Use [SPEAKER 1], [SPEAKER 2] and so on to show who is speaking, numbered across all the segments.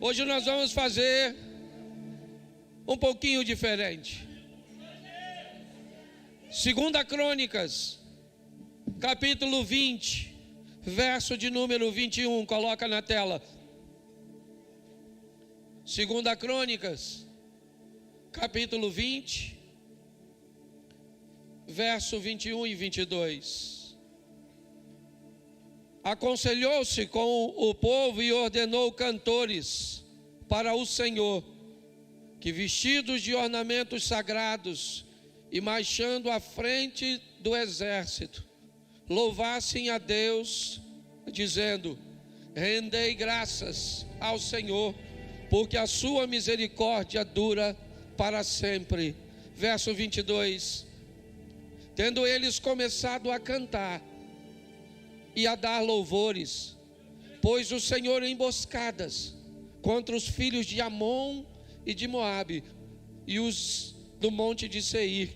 [SPEAKER 1] Hoje nós vamos fazer um pouquinho diferente. 2 Crônicas, capítulo 20, verso de número 21, coloca na tela. 2 Crônicas, capítulo 20, verso 21 e 22. Aconselhou-se com o povo e ordenou cantores para o Senhor, que vestidos de ornamentos sagrados e marchando à frente do exército, louvassem a Deus, dizendo: rendei graças ao Senhor, porque a sua misericórdia dura para sempre. Verso 22. Tendo eles começado a cantar e a dar louvores, pôs o Senhor emboscadas contra os filhos de Amon e de Moabe e os do monte de Seir,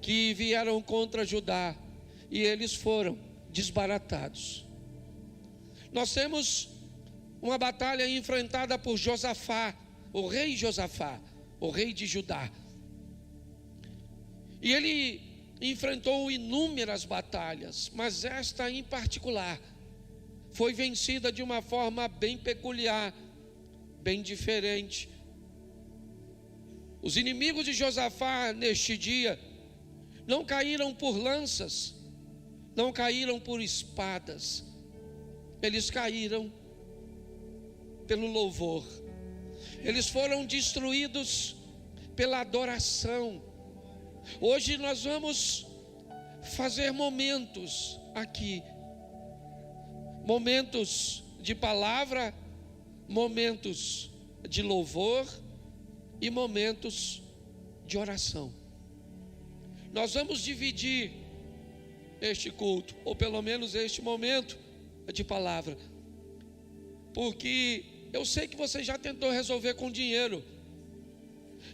[SPEAKER 1] que vieram contra Judá, e eles foram desbaratados. Nós temos uma batalha enfrentada por Josafá, o rei Josafá, o rei de Judá. E ele enfrentou inúmeras batalhas, mas esta em particular foi vencida de uma forma bem peculiar, bem diferente. Os inimigos de Josafá neste dia não caíram por lanças, não caíram por espadas, eles caíram pelo louvor. Eles foram destruídos pela adoração. Hoje nós vamos fazer momentos aqui, momentos de palavra, momentos de louvor e momentos de oração. Nós vamos dividir este culto, ou pelo menos este momento de palavra, porque eu sei que você já tentou resolver com dinheiro.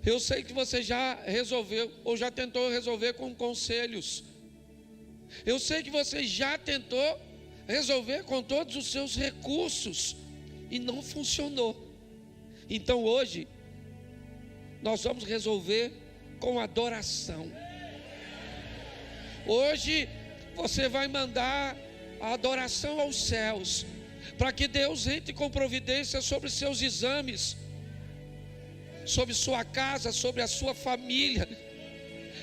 [SPEAKER 1] Eu sei que você já resolveu ou já tentou resolver com conselhos. Eu sei que você já tentou resolver com todos os seus recursos e não funcionou. Então hoje nós vamos resolver com adoração. Hoje você vai mandar a adoração aos céus, para que Deus entre com providência sobre seus exames, sobre sua casa, sobre a sua família,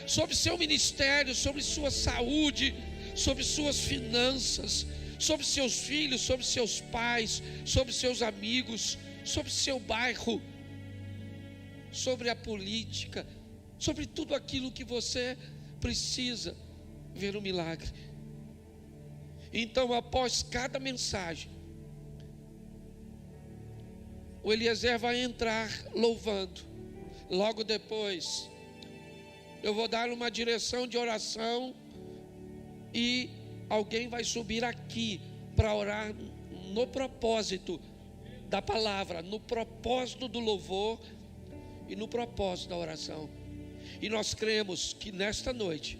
[SPEAKER 1] sobre seu ministério, sobre sua saúde, sobre suas finanças, sobre seus filhos, sobre seus pais, sobre seus amigos, sobre seu bairro, sobre a política, sobre tudo aquilo que você precisa ver um milagre. Então, após cada mensagem, o Eliezer vai entrar louvando. Logo depois, eu vou dar uma direção de oração e alguém vai subir aqui para orar no propósito da palavra, no propósito do louvor e no propósito da oração. E nós cremos que nesta noite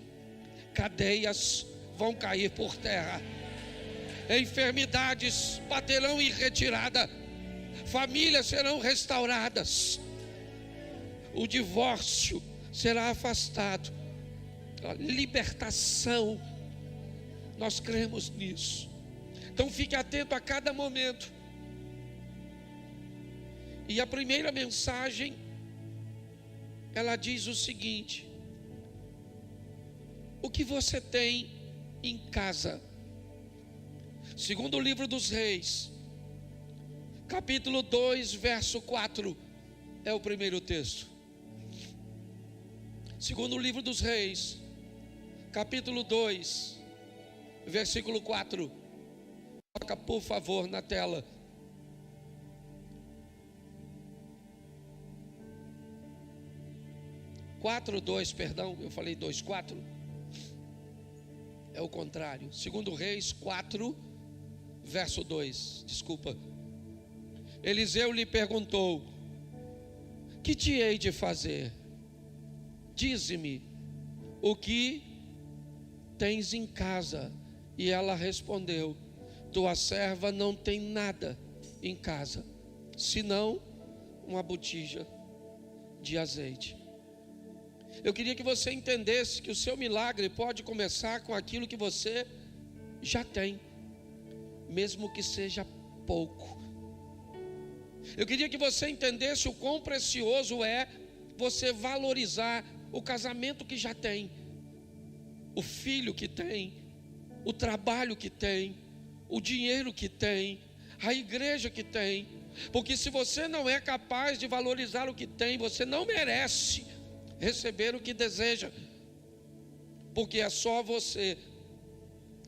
[SPEAKER 1] cadeias vão cair por terra, enfermidades baterão em retirada, famílias serão restauradas, o divórcio será afastado, a libertação, nós cremos nisso. Então fique atento a cada momento. E a primeira mensagem, ela diz o seguinte: o que você tem em casa? Segundo o livro dos Reis, capítulo 2, verso 4, é o primeiro texto. Segundo o livro dos Reis, capítulo 2, versículo 4. Coloca, por favor, na tela. Quatro, 2, perdão, eu falei 2, 4. É o contrário. Segundo Reis 4, verso 2, desculpa. Eliseu lhe perguntou: que te hei de fazer? Dize-me o que tens em casa. E ela respondeu: tua serva não tem nada em casa, senão uma botija de azeite. Eu queria que você entendesse que o seu milagre pode começar com aquilo que você já tem, mesmo que seja pouco. Eu queria que você entendesse o quão precioso é você valorizar o casamento que já tem, o filho que tem, o trabalho que tem, o dinheiro que tem, a igreja que tem. Porque se você não é capaz de valorizar o que tem, você não merece receber o que deseja. Porque é só você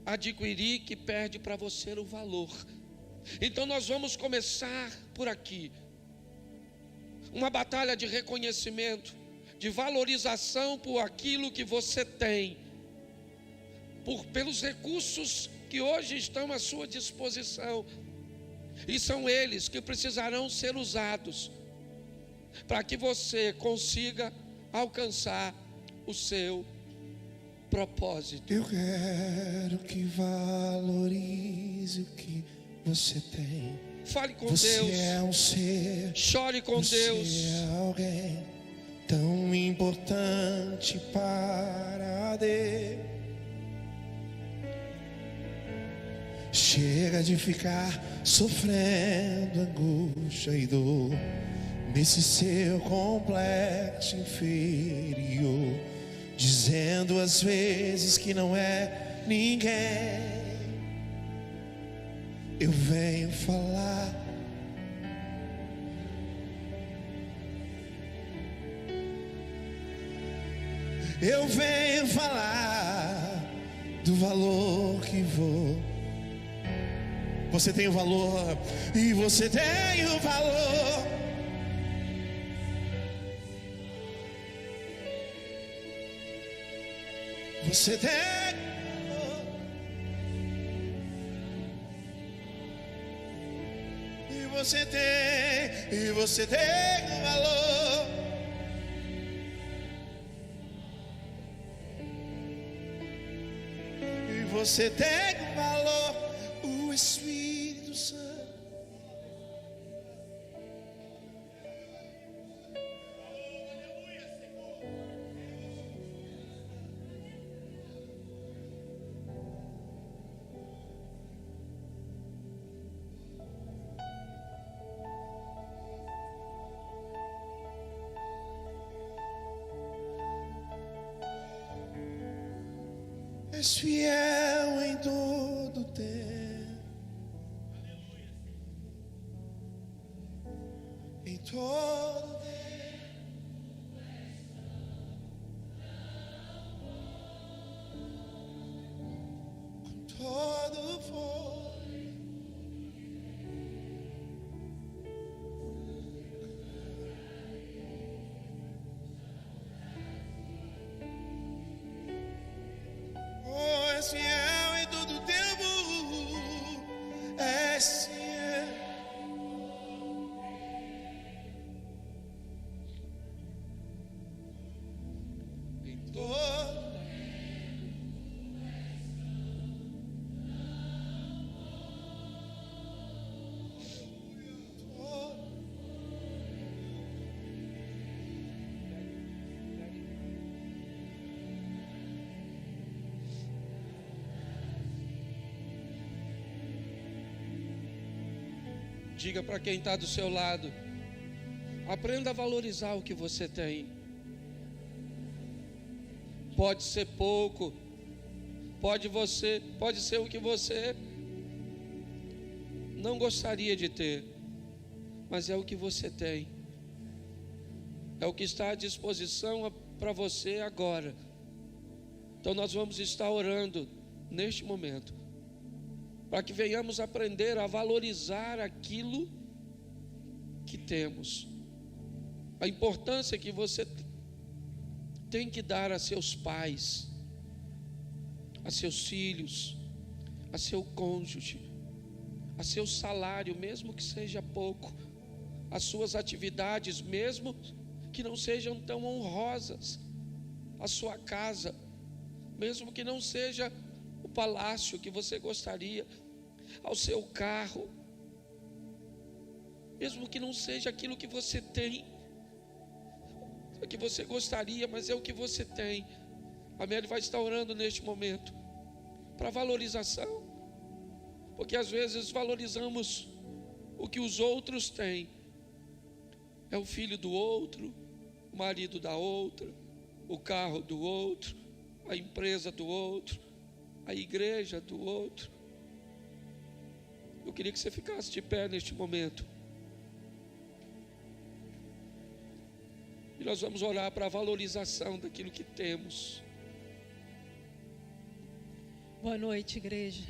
[SPEAKER 1] adquirir que perde para você o valor. Então nós vamos começar por aqui. Uma batalha de reconhecimento, de valorização por aquilo que você tem, pelos recursos que hoje estão à sua disposição. E são eles que precisarão ser usados para que você consiga alcançar o seu propósito.
[SPEAKER 2] Eu quero que valorize o que você tem.
[SPEAKER 1] Fale com
[SPEAKER 2] você
[SPEAKER 1] Deus.
[SPEAKER 2] É um ser.
[SPEAKER 1] Chore com Deus.
[SPEAKER 2] Você é alguém tão importante para Deus. Chega de ficar sofrendo angústia e dor nesse seu complexo inferior, dizendo às vezes que não é ninguém. Eu venho falar. Eu venho falar do valor que vou. Você tem o valor e você tem o valor. Você tem valor. E você tem o valor. E você tem o valor. O Espírito Santo. És fiel em todo o tempo. Em todo com todo for. Oh, és fiel em todo o tempo. És fiel.
[SPEAKER 1] Diga para quem está do seu lado: aprenda a valorizar o que você tem. Pode ser pouco, pode ser o que você não gostaria de ter, mas é o que você tem, é o que está à disposição para você agora. Então nós vamos estar orando neste momento, para que venhamos aprender a valorizar aquilo que temos. A importância que você tem que dar a seus pais, a seus filhos, a seu cônjuge, a seu salário, mesmo que seja pouco, as suas atividades, mesmo que não sejam tão honrosas, a sua casa, mesmo que não seja o palácio que você gostaria, ao seu carro. mesmo que não seja aquilo que você tem, é que você gostaria, mas é o que você tem. A Mary vai estar orando neste momento para valorização, porque às vezes valorizamos o que os outros têm. É o filho do outro, o marido da outra, o carro do outro, a empresa do outro, a igreja do outro. Eu queria que você ficasse de pé neste momento. E nós vamos orar para a valorização daquilo que temos.
[SPEAKER 3] Boa noite, igreja.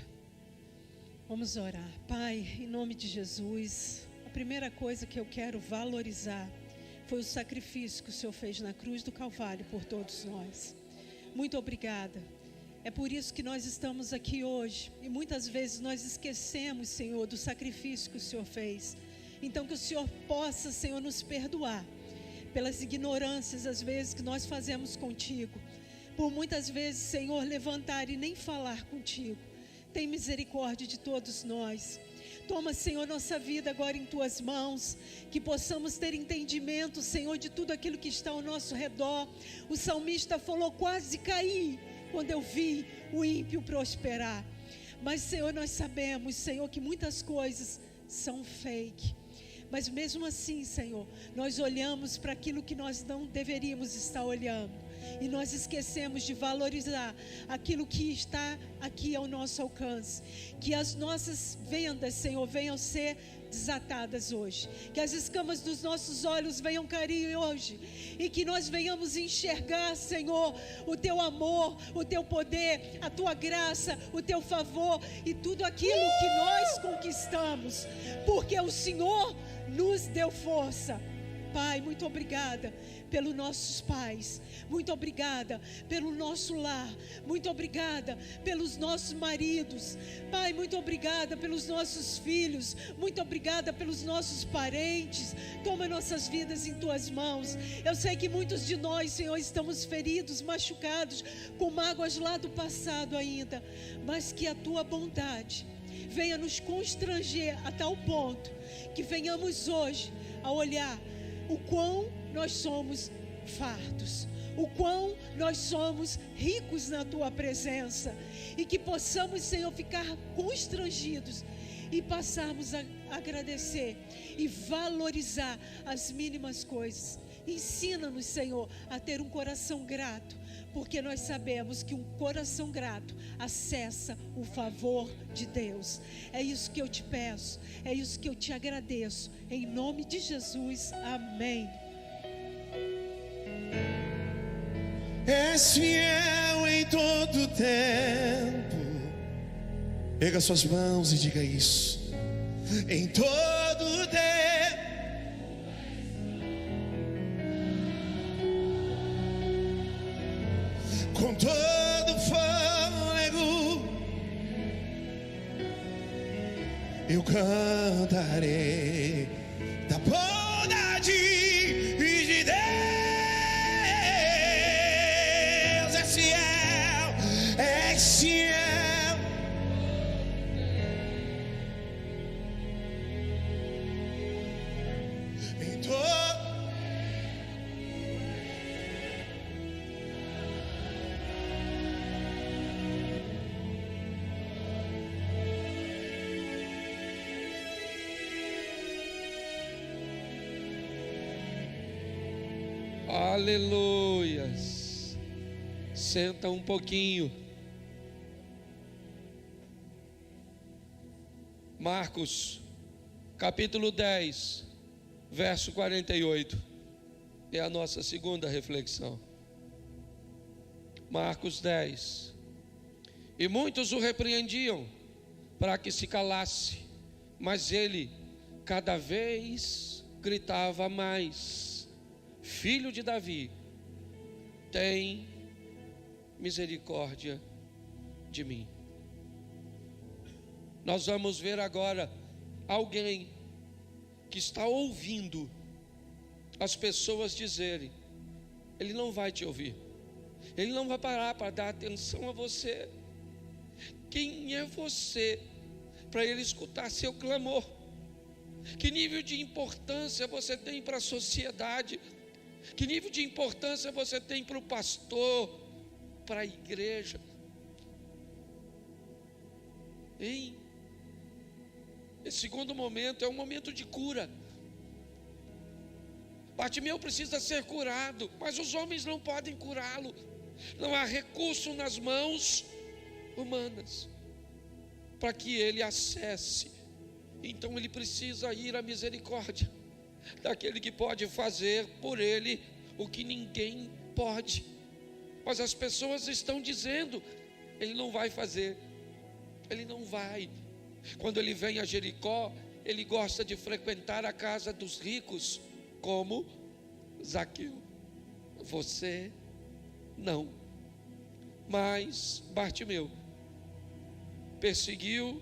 [SPEAKER 3] Vamos orar. Pai, em nome de Jesus, a primeira coisa que eu quero valorizar foi o sacrifício que o Senhor fez na cruz do Calvário por todos nós. Muito obrigada. É por isso que nós estamos aqui hoje. E muitas vezes nós esquecemos, Senhor, do sacrifício que o Senhor fez. Então que o Senhor possa, Senhor, nos perdoar pelas ignorâncias, às vezes, que nós fazemos contigo. Por muitas vezes, Senhor, levantar e nem falar contigo. Tem misericórdia de todos nós. Toma, Senhor, nossa vida agora em Tuas mãos, que possamos ter entendimento, Senhor, de tudo aquilo que está ao nosso redor. O salmista falou: quase caí quando eu vi o ímpio prosperar. Mas, Senhor, nós sabemos, Senhor, que muitas coisas são fake. Mas mesmo assim, Senhor, nós olhamos para aquilo que nós não deveríamos estar olhando. E nós esquecemos de valorizar aquilo que está aqui ao nosso alcance. Que as nossas vendas, Senhor, venham ser desatadas hoje. Que as escamas dos nossos olhos venham cair hoje. E que nós venhamos enxergar, Senhor, o Teu amor, o Teu poder, a Tua graça, o Teu favor e tudo aquilo que nós conquistamos. Porque o Senhor nos deu força. Pai, muito obrigada pelos nossos pais, muito obrigada pelo nosso lar, muito obrigada pelos nossos maridos, Pai, muito obrigada pelos nossos filhos, muito obrigada pelos nossos parentes. Toma nossas vidas em Tuas mãos. Eu sei que muitos de nós, Senhor, estamos feridos, machucados, com mágoas lá do passado ainda, mas que a Tua bondade venha nos constranger a tal ponto que venhamos hoje a olhar o quão nós somos fartos, o quão nós somos ricos na Tua presença, e que possamos, Senhor, ficar constrangidos e passarmos a agradecer e valorizar as mínimas coisas. Ensina-nos, Senhor, a ter um coração grato, porque nós sabemos que um coração grato acessa o favor de Deus. É isso que eu te peço, é isso que eu te agradeço, em nome de Jesus, amém.
[SPEAKER 2] És fiel em todo tempo. Pega suas mãos e diga isso. Em todo tempo. Com todo fôlego eu cantarei da bondade de Deus. És fiel, és fiel. Em todo.
[SPEAKER 1] Aleluias. Senta um pouquinho. Marcos, capítulo 10, verso 48. É a nossa segunda reflexão. Marcos 10. E muitos o repreendiam para que se calasse, mas ele cada vez gritava mais: Filho de Davi, tem misericórdia de mim. Nós vamos ver agora alguém que está ouvindo as pessoas dizerem: ele não vai te ouvir, ele não vai parar para dar atenção a você. Quem é você para ele escutar seu clamor? Que nível de importância você tem para a sociedade? Que nível de importância você tem para o pastor, para a igreja? Hein? Esse segundo momento é um momento de cura. Bartimeu precisa ser curado, mas os homens não podem curá-lo. Não há recurso nas mãos humanas para que ele acesse. Então ele precisa ir à misericórdia daquele que pode fazer por ele o que ninguém pode. Mas as pessoas estão dizendo: ele não vai fazer, ele não vai. Quando ele vem a Jericó, ele gosta de frequentar a casa dos ricos, como Zaqueu. Você não. Mas Bartimeu perseguiu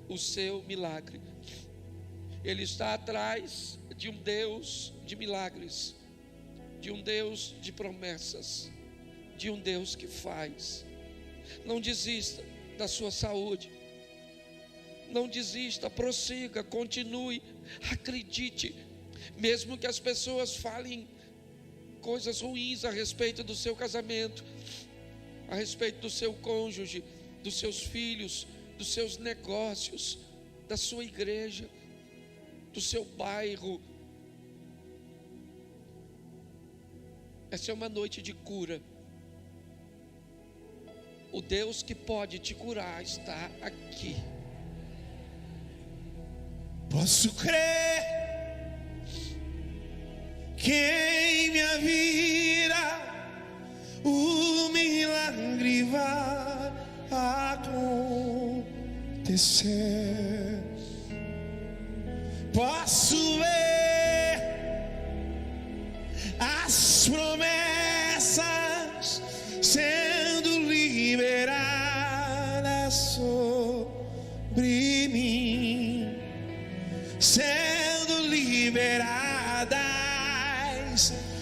[SPEAKER 1] o seu milagre. Ele está atrás de um Deus de milagres, de um Deus de promessas, de um Deus que faz. Não desista da sua saúde, não desista, prossiga, continue, acredite, mesmo que as pessoas falem coisas ruins a respeito do seu casamento, a respeito do seu cônjuge, dos seus filhos, dos seus negócios, da sua igreja, do seu bairro. Essa é uma noite de cura. O Deus que pode te curar está aqui.
[SPEAKER 2] Posso crer que em minha vida o milagre vai acontecer. Posso ver as promessas sendo liberadas sobre mim, sendo liberadas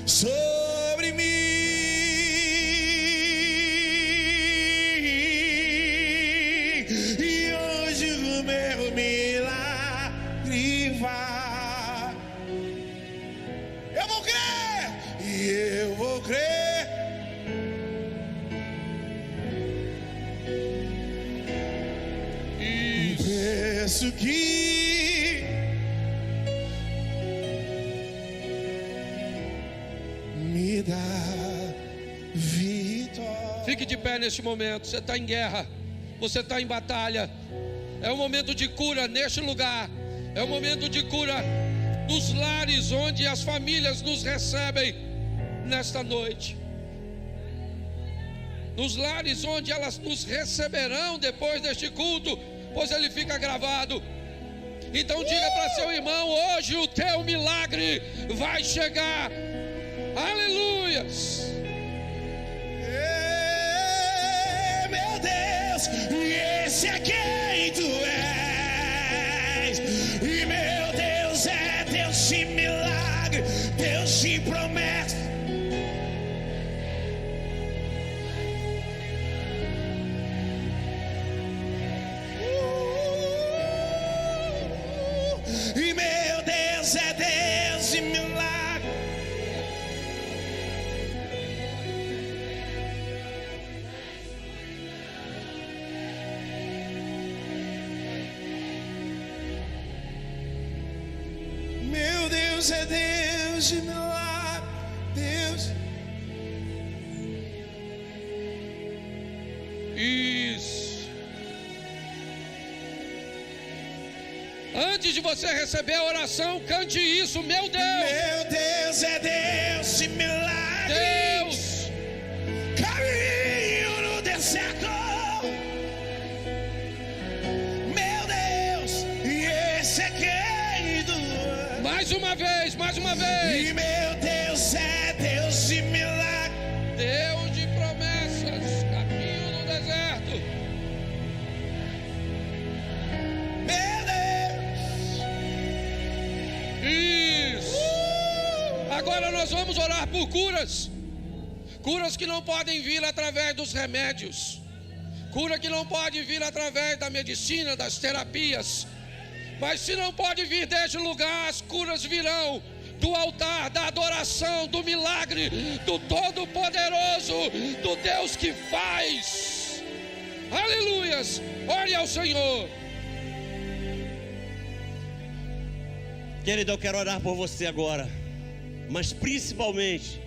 [SPEAKER 2] sobre mim. E hoje o meu milagre vai. Eu vou crer, e eu vou crer. O preço que me dá vitória.
[SPEAKER 1] Fique de pé neste momento. Você está em guerra, você está em batalha. É um momento de cura neste lugar. É um momento de cura nos lares onde as famílias nos recebem nesta noite. Nos lares onde elas nos receberão depois deste culto, pois ele fica gravado. Então diga para seu irmão: hoje o teu milagre vai chegar. Aleluias.
[SPEAKER 2] Meu Deus, e esse é quem tu és. E meu Deus é Deus de milagre, Deus de promessa. E meu Deus é Deus de milagre. Meu Deus é Deus de milagre, Deus.
[SPEAKER 1] Isso. Antes de você receber a oração, cante isso: meu Deus.
[SPEAKER 2] Meu Deus é Deus de milagre.
[SPEAKER 1] Deus.
[SPEAKER 2] Caminho no deserto. Meu Deus, e esse é quem tu és.
[SPEAKER 1] Mais uma vez, mais uma vez.
[SPEAKER 2] E meu Deus é Deus de milagre.
[SPEAKER 1] Deus de promessas, caminho no deserto.
[SPEAKER 2] Meu Deus.
[SPEAKER 1] Isso. Agora nós vamos orar por curas. Curas que não podem vir através dos remédios. Cura que não pode vir através da medicina, das terapias. Mas se não pode vir deste lugar, as curas virão do altar, da adoração, do milagre, do Todo-Poderoso, do Deus que faz. Aleluias! Ore ao Senhor.
[SPEAKER 4] Querido, eu quero orar por você agora, mas principalmente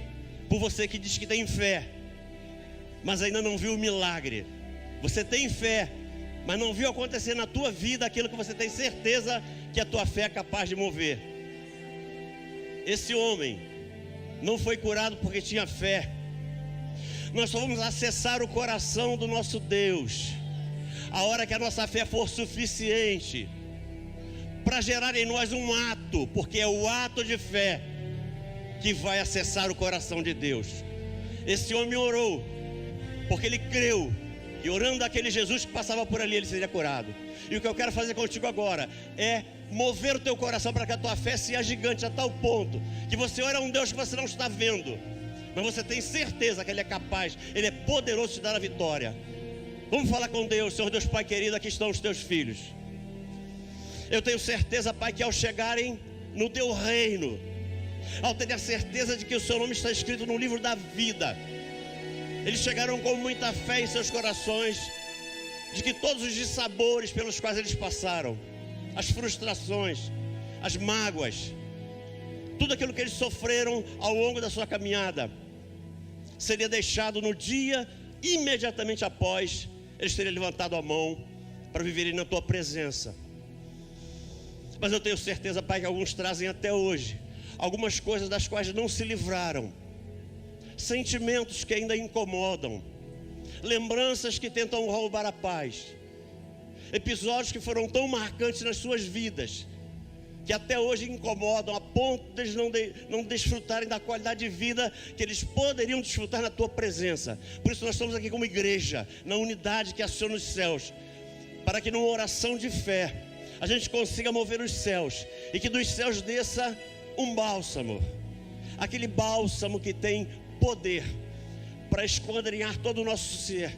[SPEAKER 4] por você que diz que tem fé, mas ainda não viu o milagre. Você tem fé, mas não viu acontecer na tua vida aquilo que você tem certeza que a tua fé é capaz de mover. Esse homem não foi curado porque tinha fé. Nós só vamos acessar o coração do nosso Deus a hora que a nossa fé for suficiente para gerar em nós um ato, porque é o ato de fé que vai acessar o coração de Deus. Esse homem orou porque ele creu, e orando aquele Jesus que passava por ali, ele seria curado. E o que eu quero fazer contigo agora é mover o teu coração para que a tua fé seja gigante a tal ponto que você ora a um Deus que você não está vendo, mas você tem certeza que Ele é capaz, Ele é poderoso de te dar a vitória. Vamos falar com Deus. Senhor Deus Pai querido, aqui estão os teus filhos. Eu tenho certeza, Pai, que ao chegarem no teu reino, ao ter a certeza de que o seu nome está escrito no livro da vida, eles chegaram com muita fé em seus corações, de que todos os dissabores pelos quais eles passaram, as frustrações, as mágoas, tudo aquilo que eles sofreram ao longo da sua caminhada, seria deixado no dia imediatamente após eles terem levantado a mão para viverem na tua presença. Mas eu tenho certeza, Pai, que alguns trazem até hoje algumas coisas das quais não se livraram, sentimentos que ainda incomodam, lembranças que tentam roubar a paz, episódios que foram tão marcantes nas suas vidas que até hoje incomodam a ponto de eles não desfrutarem da qualidade de vida que eles poderiam desfrutar na tua presença. Por isso nós estamos aqui como igreja, na unidade que aciona os céus, para que numa oração de fé a gente consiga mover os céus, e que dos céus desça um bálsamo, aquele bálsamo que tem poder para esquadrinhar todo o nosso ser,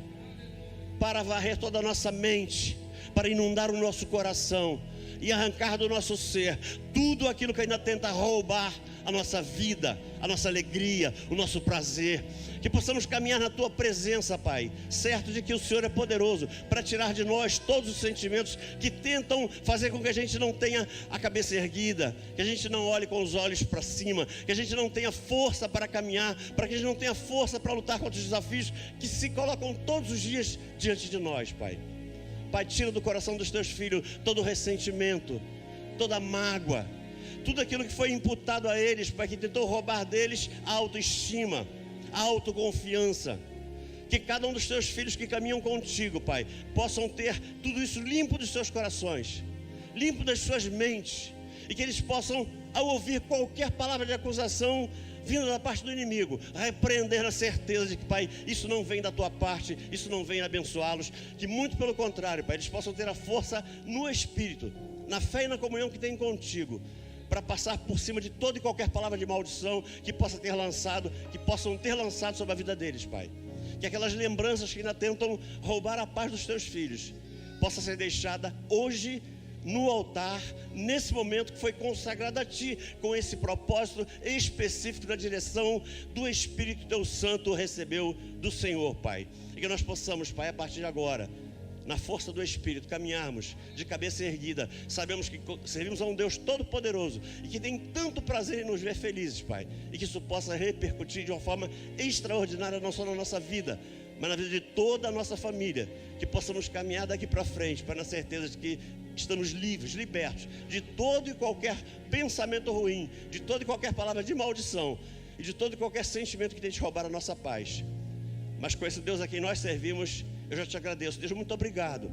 [SPEAKER 4] para varrer toda a nossa mente, para inundar o nosso coração e arrancar do nosso ser tudo aquilo que ainda tenta roubar a nossa vida, a nossa alegria, o nosso prazer. Que possamos caminhar na tua presença, Pai, certo de que o Senhor é poderoso para tirar de nós todos os sentimentos que tentam fazer com que a gente não tenha a cabeça erguida, que a gente não olhe com os olhos para cima, que a gente não tenha força para caminhar, para que a gente não tenha força para lutar contra os desafios que se colocam todos os dias diante de nós, Pai. Pai, tira do coração dos teus filhos todo o ressentimento, toda a mágoa, tudo aquilo que foi imputado a eles, Pai, que tentou roubar deles a autoestima, a autoconfiança. Que cada um dos teus filhos que caminham contigo, Pai, possam ter tudo isso limpo dos seus corações, limpo das suas mentes, e que eles possam, ao ouvir qualquer palavra de acusação vinda da parte do inimigo, repreender na certeza de que, Pai, isso não vem da tua parte, isso não vem abençoá-los, que muito pelo contrário, Pai, eles possam ter a força no Espírito, na fé e na comunhão que tem contigo, para passar por cima de toda e qualquer palavra de maldição que possam ter lançado sobre a vida deles, Pai. Que aquelas lembranças que ainda tentam roubar a paz dos teus filhos possa ser deixada hoje no altar, nesse momento que foi consagrado a Ti, com esse propósito específico da direção do Espírito Teu Santo recebeu do Senhor, Pai. E que nós possamos, Pai, a partir de agora, na força do Espírito, caminharmos de cabeça erguida. Sabemos que servimos a um Deus todo-poderoso e que tem tanto prazer em nos ver felizes, Pai, e que isso possa repercutir de uma forma extraordinária, não só na nossa vida, mas na vida de toda a nossa família. Que possamos caminhar daqui para frente, Pai, na certeza de que estamos livres, libertos de todo e qualquer pensamento ruim, de toda e qualquer palavra de maldição e de todo e qualquer sentimento que tente roubar a nossa paz. Mas com esse Deus a quem nós servimos, eu já te agradeço. Deus, muito obrigado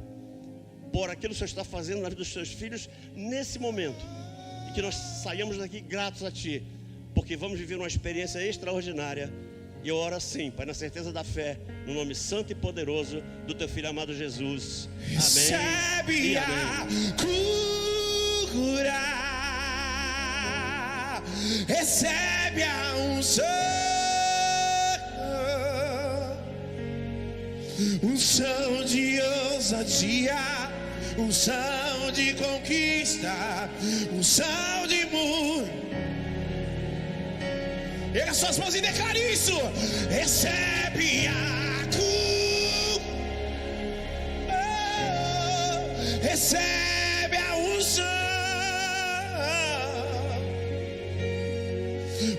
[SPEAKER 4] por aquilo que o Senhor está fazendo na vida dos seus filhos nesse momento, e que nós saiamos daqui gratos a Ti, porque vamos viver uma experiência extraordinária. E eu oro assim, Pai, na certeza da fé, no nome santo e poderoso do Teu Filho amado Jesus. Amém.
[SPEAKER 2] Recebe a cura, recebe a unção de ousadia, unção de conquista, unção de muro. Erga suas mãos e declare isso. Recebe a cura, recebe a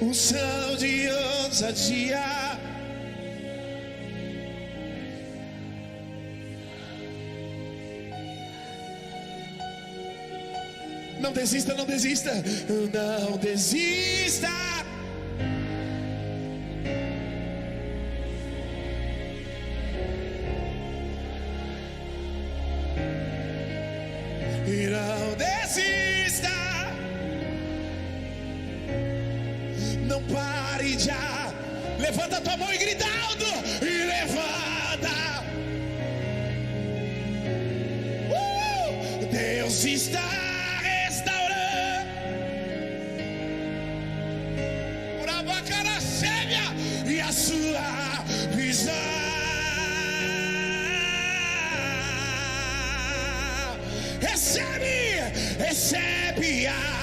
[SPEAKER 2] unção de ousadia. Não desista, não desista, não desista. E não desista. Não pare já. Levanta a tua mão e grita alto. E levanta. Deus está restaurando. Por abacara sêmia e a sua visão. Recebe a.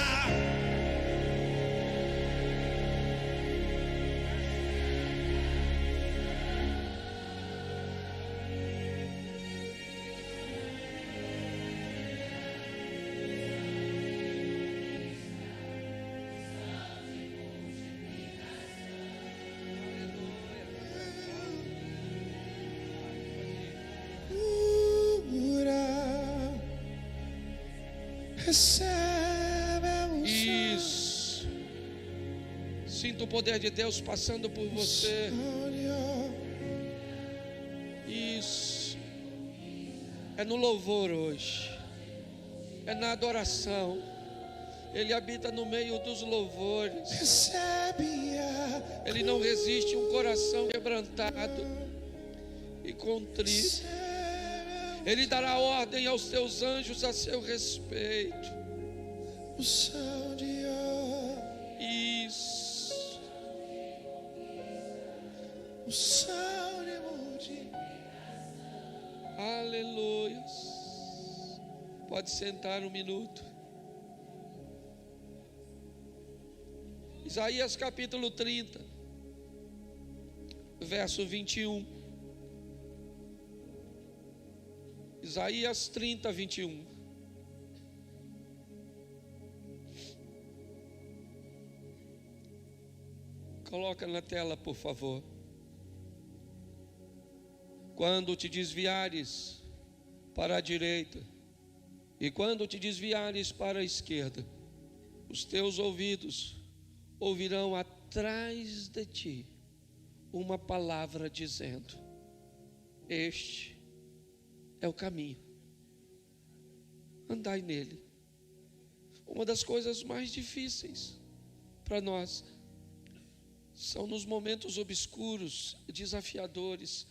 [SPEAKER 1] Isso. Sinta o poder de Deus passando por você. Isso. É no louvor hoje. É na adoração. Ele habita no meio dos louvores. Ele não resiste um coração quebrantado e contrito. Ele dará ordem aos teus anjos a seu respeito. Isso. Aleluia. Pode sentar um minuto. Isaías capítulo 30, verso 21. Isaías 30, 21. Coloca na tela, por favor. Quando te desviares para a direita e quando te desviares para a esquerda, os teus ouvidos ouvirão atrás de ti uma palavra dizendo: este é o caminho, andai nele. Uma das coisas mais difíceis para nós são nos momentos obscuros e desafiadores.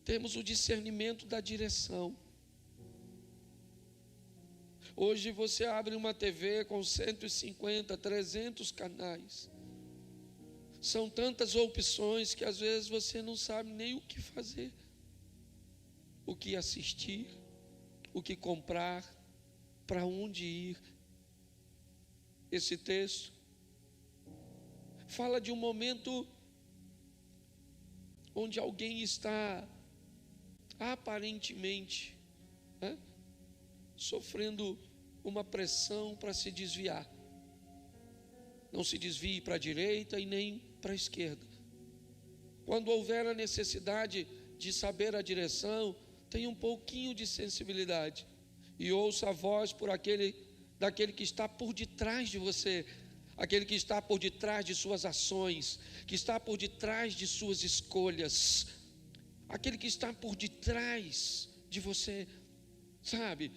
[SPEAKER 1] Temos o discernimento da direção. Hoje você abre uma TV com 150, 300 canais. São tantas opções que às vezes você não sabe nem o que fazer, o que assistir, o que comprar, para onde ir. Esse texto fala de um momento onde alguém está aparentemente sofrendo uma pressão para se desviar. Não se desvie para a direita e nem para a esquerda. Quando houver a necessidade de saber a direção, tenha um pouquinho de sensibilidade e ouça a voz daquele que está por detrás de você, aquele que está por detrás de suas ações, que está por detrás de suas escolhas, aquele que está por detrás de você, sabe?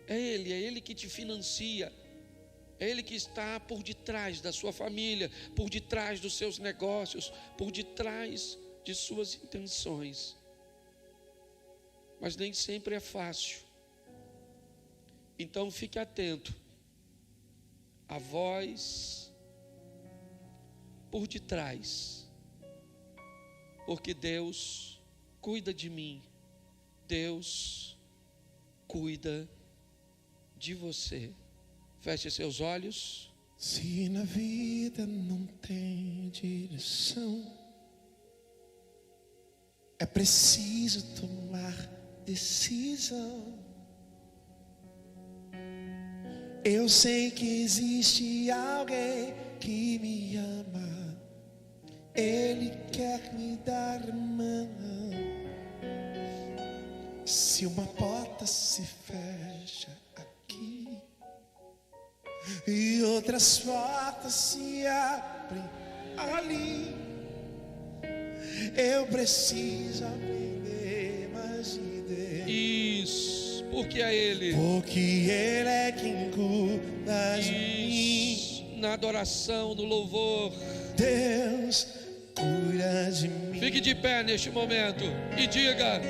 [SPEAKER 1] É Ele que te financia, é Ele que está por detrás da sua família, por detrás dos seus negócios, por detrás de suas intenções. Mas nem sempre é fácil. Então fique atento à voz por detrás, porque Deus cuida de mim Deus cuida de você. Feche seus olhos.
[SPEAKER 2] Se na vida não tem direção, é preciso tomar decisão. Eu sei que existe alguém que me ama, Ele quer me dar a mão. Se uma porta se fecha aqui e outras portas se abrem ali, eu preciso aprender mais de Deus.
[SPEAKER 1] Isso, porque é Ele.
[SPEAKER 2] Porque Ele é quem cuida de mim.
[SPEAKER 1] Isso, na adoração, no louvor.
[SPEAKER 2] Deus cuida de mim.
[SPEAKER 1] Fique de pé neste momento e diga: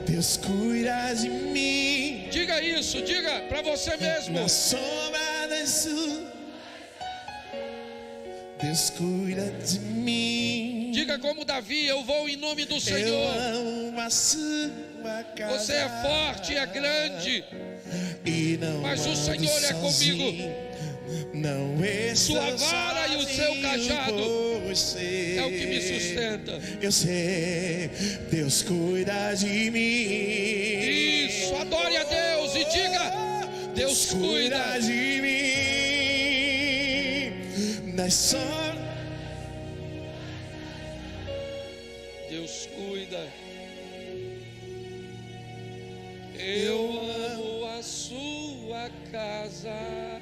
[SPEAKER 2] Deus cuida de mim.
[SPEAKER 1] diga isso, diga para você mesmo.
[SPEAKER 2] Na sombra das suas, Deus cuida de mim.
[SPEAKER 1] Diga como Davi: eu vou em nome do
[SPEAKER 2] Eu
[SPEAKER 1] Senhor.
[SPEAKER 2] amo a sua casa.
[SPEAKER 1] Você é forte, é grande,
[SPEAKER 2] E não
[SPEAKER 1] mas o
[SPEAKER 2] ando
[SPEAKER 1] Senhor é
[SPEAKER 2] sozinho.
[SPEAKER 1] comigo.
[SPEAKER 2] Não estou
[SPEAKER 1] Sua vara e o seu
[SPEAKER 2] sozinho,
[SPEAKER 1] cajado
[SPEAKER 2] você
[SPEAKER 1] é o que me sustenta.
[SPEAKER 2] Eu sei, Deus cuida de mim.
[SPEAKER 1] Isso, adore a Deus e diga: Deus cuida.
[SPEAKER 2] de mim. Nas sombras,
[SPEAKER 1] Deus cuida. Eu amo a sua casa.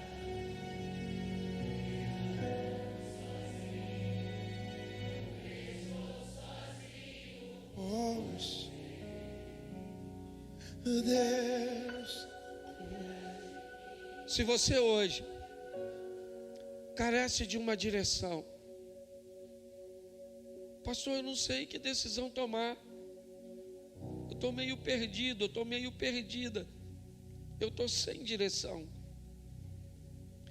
[SPEAKER 2] Deus.
[SPEAKER 1] Se você hoje carece de uma direção, pastor, eu não sei que decisão tomar. Eu estou meio perdido, eu estou meio perdida. Eu estou sem direção.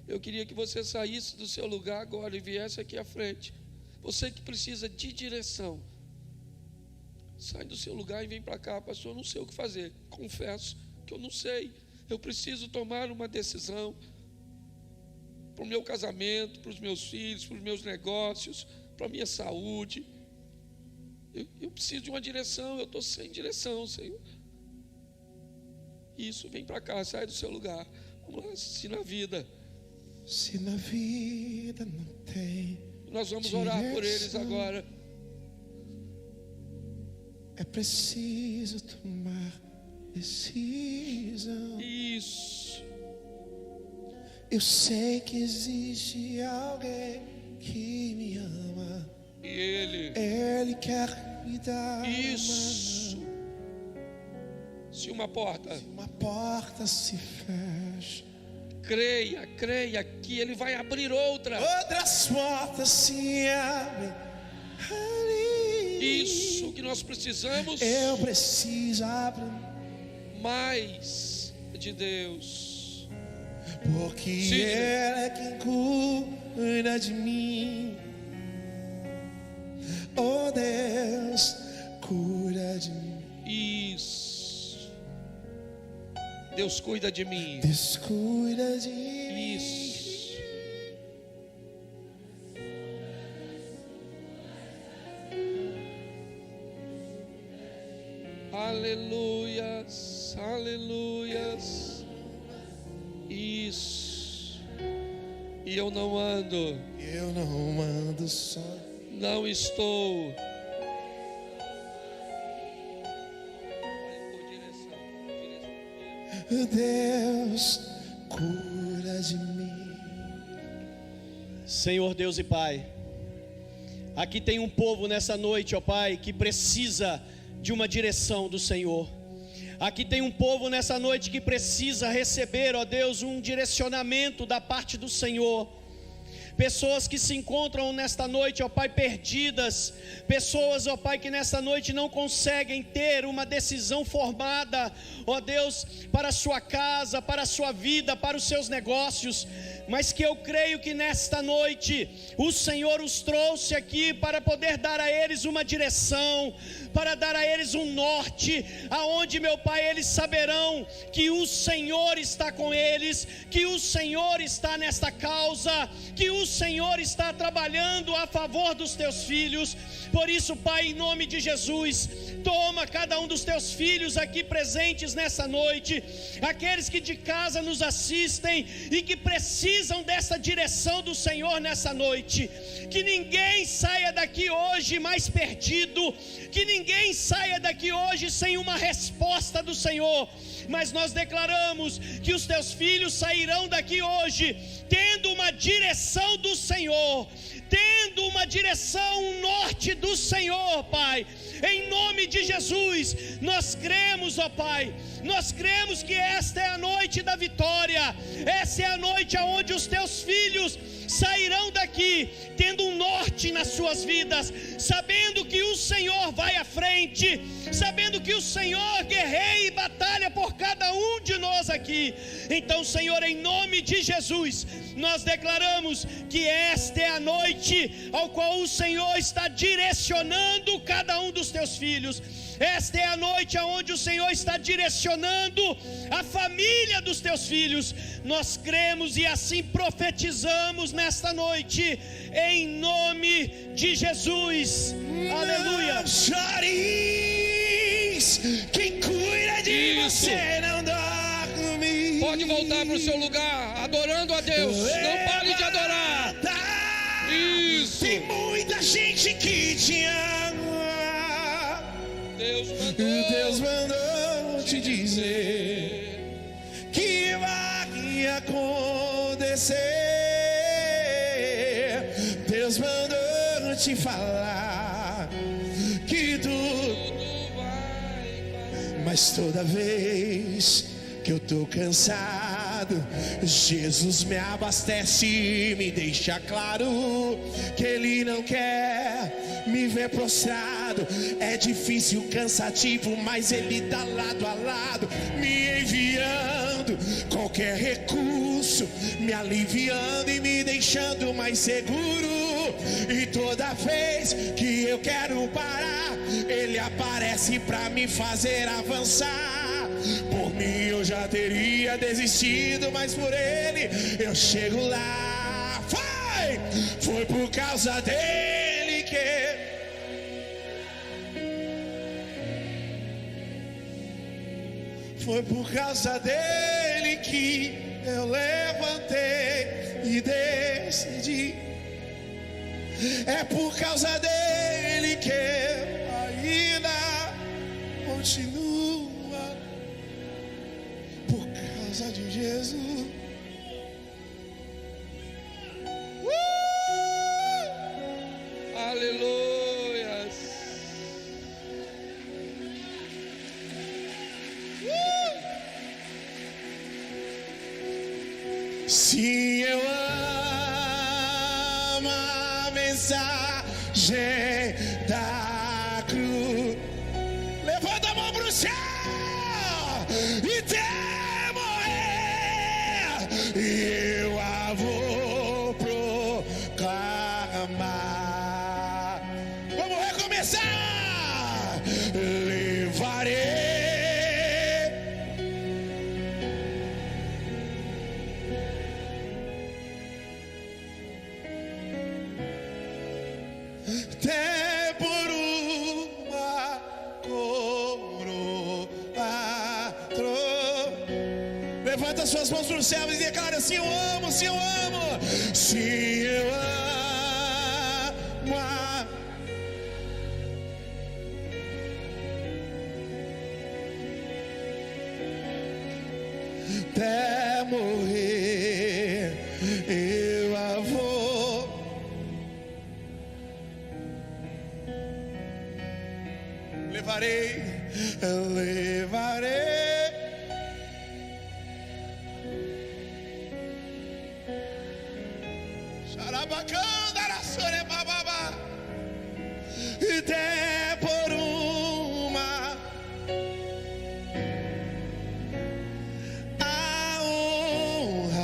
[SPEAKER 1] Eu queria que você saísse do seu lugar agora e viesse aqui à frente. Você que precisa de direção, sai do seu lugar e vem para cá. Pastor, eu não sei o que fazer. Confesso que eu não sei. Eu preciso tomar uma decisão para o meu casamento, para os meus filhos, para os meus negócios, para a minha saúde. Eu preciso de uma direção. Eu estou sem direção, Senhor. Isso, vem para cá, sai do seu lugar. Vamos lá, se na vida.
[SPEAKER 2] Se na vida não tem,
[SPEAKER 1] Nós vamos orar por eles agora.
[SPEAKER 2] é preciso tomar decisão.
[SPEAKER 1] Isso.
[SPEAKER 2] Eu sei que existe alguém que me ama.
[SPEAKER 1] E Ele.
[SPEAKER 2] Ele quer me dar
[SPEAKER 1] Isso.
[SPEAKER 2] uma mão.
[SPEAKER 1] Se uma porta,
[SPEAKER 2] Se uma porta se fecha,
[SPEAKER 1] creia que Ele vai abrir outra.
[SPEAKER 2] outras portas se abrem ali.
[SPEAKER 1] Isso que nós precisamos.
[SPEAKER 2] Eu preciso abrir,
[SPEAKER 1] Mais de Deus.
[SPEAKER 2] porque
[SPEAKER 1] Sim.
[SPEAKER 2] Ele é quem cuida de mim. Oh Deus, cuida de mim.
[SPEAKER 1] Isso. Deus cuida de mim.
[SPEAKER 2] Deus cuida de mim.
[SPEAKER 1] Isso. Aleluias, aleluias. Isso. E eu não ando,
[SPEAKER 2] Eu não ando só.
[SPEAKER 1] não estou.
[SPEAKER 2] Deus cura de mim.
[SPEAKER 5] Senhor Deus e Pai, aqui tem um povo nessa noite, ó Pai, que precisa de uma direção do Senhor. Aqui tem um povo nessa noite que precisa receber, ó Deus, um direcionamento da parte do Senhor. Pessoas que se encontram nesta noite, ó Pai, perdidas. Pessoas, ó Pai, que nesta noite não conseguem ter uma decisão formada, ó Deus, para a sua casa, para a sua vida, para os seus negócios. mas que eu creio que nesta noite o Senhor os trouxe aqui para poder dar a eles uma direção, para dar a eles um norte, aonde, meu Pai, eles saberão que o Senhor está com eles, que o Senhor está nesta causa, que o Senhor está trabalhando a favor dos teus filhos. Por isso, Pai, em nome de Jesus, toma cada um dos teus filhos aqui presentes nessa noite, aqueles que de casa nos assistem e que precisam dessa direção do Senhor nessa noite. Que ninguém saia daqui hoje mais perdido, que ninguém saia daqui hoje sem uma resposta do Senhor, mas nós declaramos que os teus filhos sairão daqui hoje tendo uma direção do Senhor, tendo uma direção, um norte do Senhor, Pai. Em nome de Jesus, nós cremos, ó Pai, nós cremos que esta é a noite da vitória, essa é a noite onde os teus filhos sairão daqui tendo um norte nas suas vidas, sabendo que o Senhor vai à frente, sabendo que o Senhor guerreia e batalha por cada um de nós aqui. Então, Senhor, em nome de Jesus, nós declaramos que esta é a noite ao qual o Senhor está direcionando cada um dos teus filhos. Esta é a noite onde o Senhor está direcionando a família dos teus filhos. Nós cremos e assim profetizamos nesta noite, em nome de Jesus. Aleluia.
[SPEAKER 2] Não chores, quem cuida de
[SPEAKER 1] Isso.
[SPEAKER 2] você não dorme.
[SPEAKER 1] Pode voltar para o seu lugar, adorando a Deus. Não pare de adorar. Isso.
[SPEAKER 2] Tem muita gente que te ama. Deus mandou te dizer que vai acontecer. Deus mandou te falar que tudo vai passar. Mas toda vez que eu tô cansado, Jesus me abastece e me deixa claro que Ele não quer me ver prostrado. É difícil, cansativo, mas Ele tá lado a lado, me enviando qualquer recurso, me aliviando e me deixando mais seguro. E toda vez que eu quero parar, Ele aparece pra me fazer avançar. Por mim eu já teria desistido, mas por Ele eu chego lá. Foi por causa dele que foi por causa dele que eu levantei e decidi. É por causa dele que eu ainda continuo. Por causa de Jesus.
[SPEAKER 1] Aleluias.
[SPEAKER 2] Se eu amo a mensagem da cruz, levanta a mão pro céu e até morrer, eu a vou proclamar. Vamos recomeçar. Levarei. Até por uma coroa. Levanta suas mãos para o céu e declara: se eu amo, se eu amo, se eu amo a... até morrer eu a vou. Levarei, eu levarei. Xarabacanda, araçore, bababá. Até por uma a honra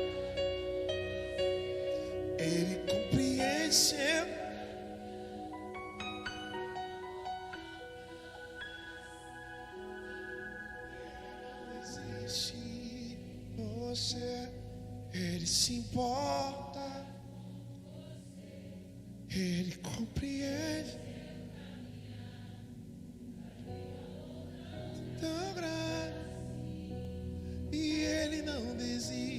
[SPEAKER 2] Ele compreende sempre. Não existe você, Ele se importa, Ele compreende. Tão grande, e Ele não desiste.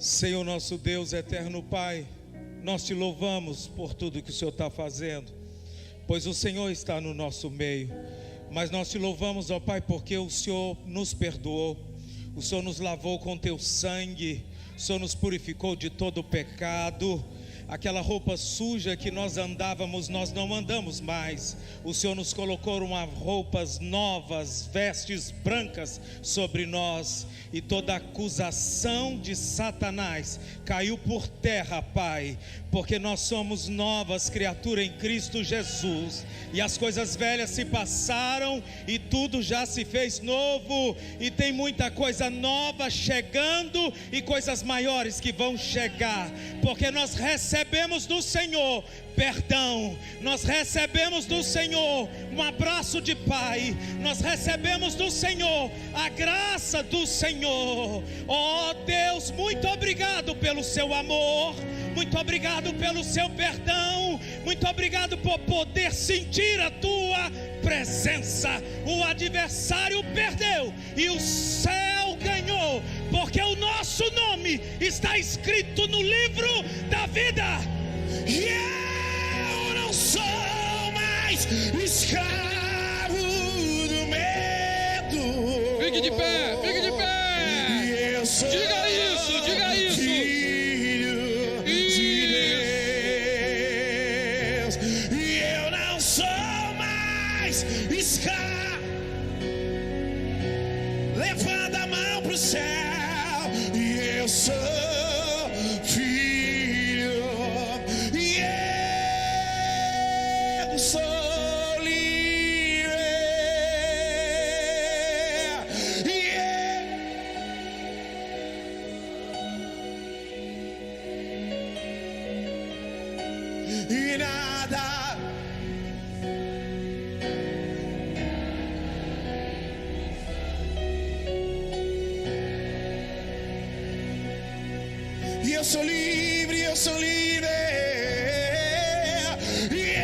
[SPEAKER 6] Senhor nosso Deus, eterno Pai, nós te louvamos por tudo que o Senhor está fazendo, pois o Senhor está no nosso meio. Mas nós te louvamos, ó Pai, porque o Senhor nos perdoou, o Senhor nos lavou com teu sangue, o Senhor nos purificou de todo o pecado. Aquela roupa suja que nós andávamos, nós não andamos mais. O Senhor nos colocou roupas novas, vestes brancas sobre nós. E toda acusação de Satanás caiu por terra, Pai, porque nós somos novas criaturas em Cristo Jesus. E as coisas velhas se passaram e tudo já se fez novo. E tem muita coisa nova chegando e coisas maiores que vão chegar, porque nós recebemos do Senhor perdão, nós recebemos do Senhor um abraço de Pai, nós recebemos do Senhor a graça do Senhor. Oh Deus, muito obrigado pelo seu amor, muito obrigado pelo seu perdão, muito obrigado por poder sentir a tua presença. O adversário perdeu e o céu ganhou, porque o nosso nome está escrito no livro da vida.
[SPEAKER 2] E eu não sou mais escravo do medo.
[SPEAKER 1] Fique de pé, fique de pé.
[SPEAKER 2] E eu sou
[SPEAKER 1] Diga isso, diga isso.
[SPEAKER 2] filho de Deus. E eu não sou mais escravo. Levanta a mão pro céu. E eu sou filho. E eu sou livre. E nada e eu sou livre, eu sou livre. E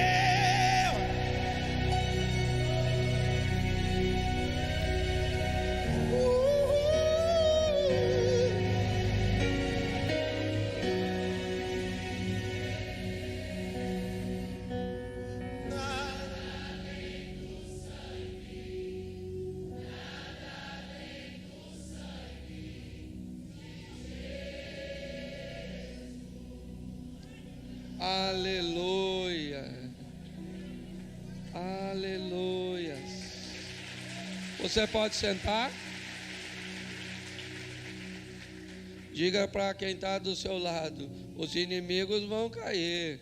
[SPEAKER 1] Aleluia, aleluia. Você pode sentar. Diga para quem está do seu lado: os inimigos vão cair,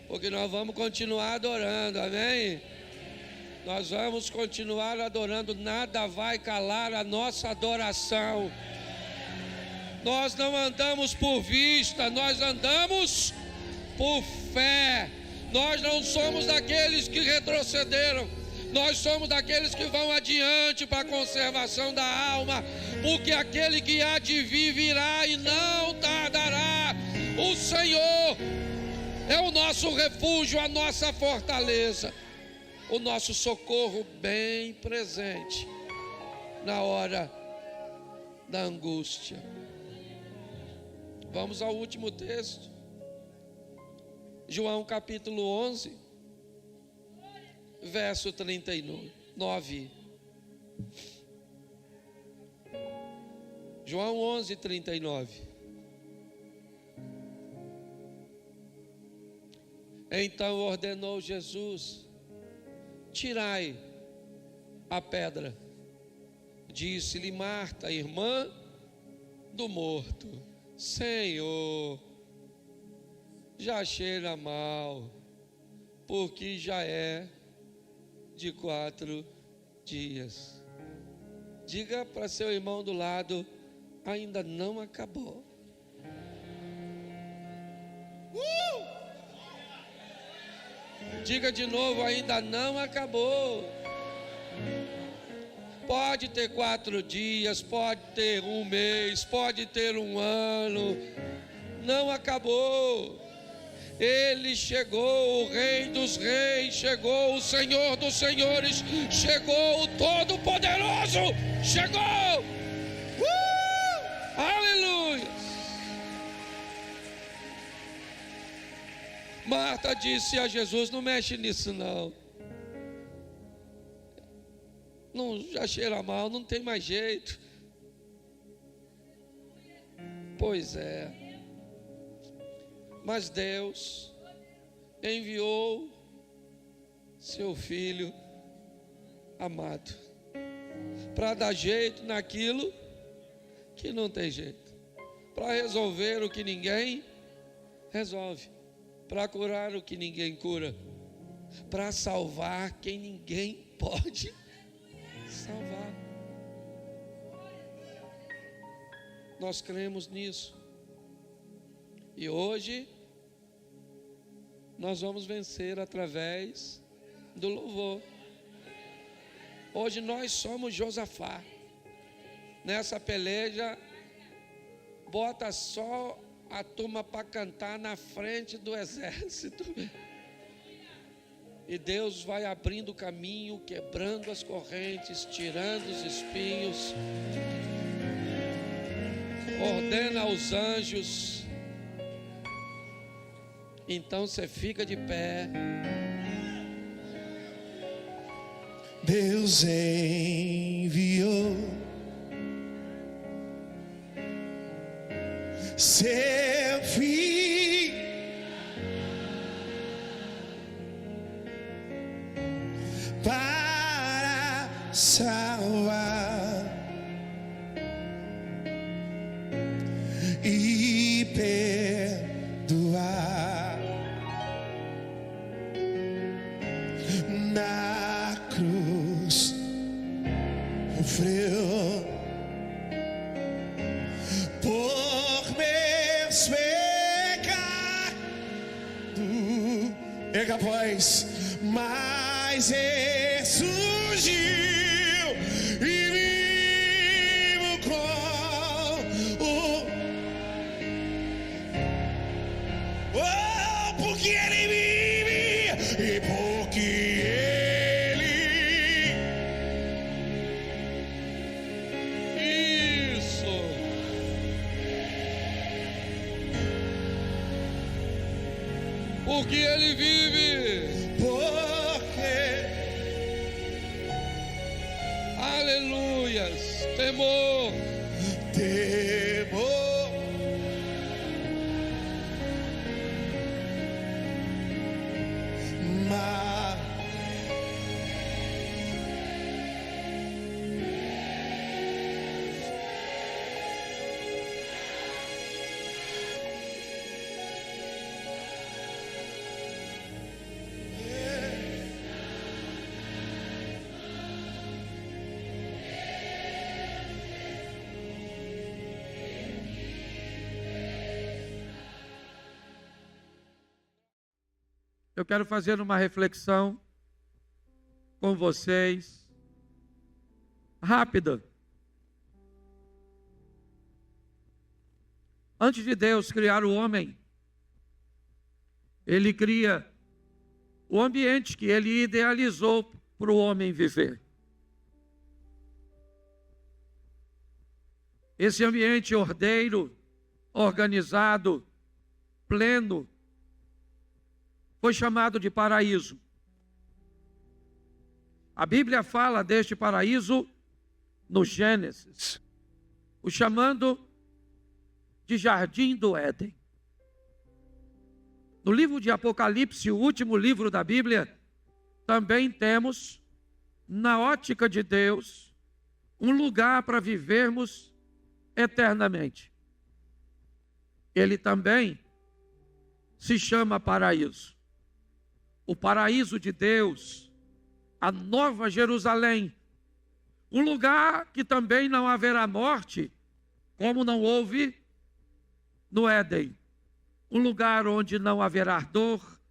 [SPEAKER 1] porque nós vamos continuar adorando, amém? Nós vamos continuar adorando, nada vai calar a nossa adoração. Nós não andamos por vista, nós andamos por fé. Nós não somos daqueles que retrocederam, nós somos daqueles que vão adiante para a conservação da alma, porque aquele que há de vir virá e não tardará. O Senhor é o nosso refúgio, a nossa fortaleza, o nosso socorro bem presente na hora da angústia. Vamos ao último texto, João capítulo 11, verso 39. João 11, 39. Então ordenou Jesus: tirai a pedra. Disse-lhe Marta, irmã do morto. Senhor, já cheira mal, porque já é de 4 dias. Diga para seu irmão do lado: ainda não acabou. Diga de novo: ainda não acabou. Pode ter 4 dias, pode ter 1 mês, pode ter 1 ano. Não acabou. Ele chegou, o Rei dos Reis chegou, o Senhor dos Senhores chegou, o Todo-Poderoso chegou. Aleluia. Marta disse a Jesus: não mexe nisso não. Não, já cheira mal, não tem mais jeito. Pois é. Mas Deus enviou seu Filho amado para dar jeito naquilo que não tem jeito, para resolver o que ninguém resolve, para curar o que ninguém cura, para salvar quem ninguém pode salvar. Nós cremos nisso. E hoje nós vamos vencer através do louvor. Hoje nós somos Josafá. Nessa peleja, bota só a turma para cantar na frente do exército. E Deus vai abrindo o caminho, quebrando as correntes, tirando os espinhos. Ordena aos anjos. Então você fica de pé.
[SPEAKER 2] Deus enviou seu filho para salvar e perdoar. Na cruz sofreu por meus pecados. Ega, pois, mas ressurgiu e vivo com o... Oh, porque ele vive e porque
[SPEAKER 1] porque ele vive.
[SPEAKER 2] Porque
[SPEAKER 1] Aleluias. Temor. Eu quero fazer uma reflexão com vocês, rápida. Antes de Deus criar o homem, Ele cria o ambiente que Ele idealizou para o homem viver. Esse ambiente ordeiro, organizado, pleno, foi chamado de paraíso. A Bíblia fala deste paraíso no Gênesis, o chamando de Jardim do Éden. No livro de Apocalipse, o último livro da Bíblia, também temos, na ótica de Deus, um lugar para vivermos eternamente. Ele também se chama paraíso. O paraíso de Deus, a Nova Jerusalém, um lugar que também não haverá morte, como não houve no Éden. Um lugar onde não haverá dor,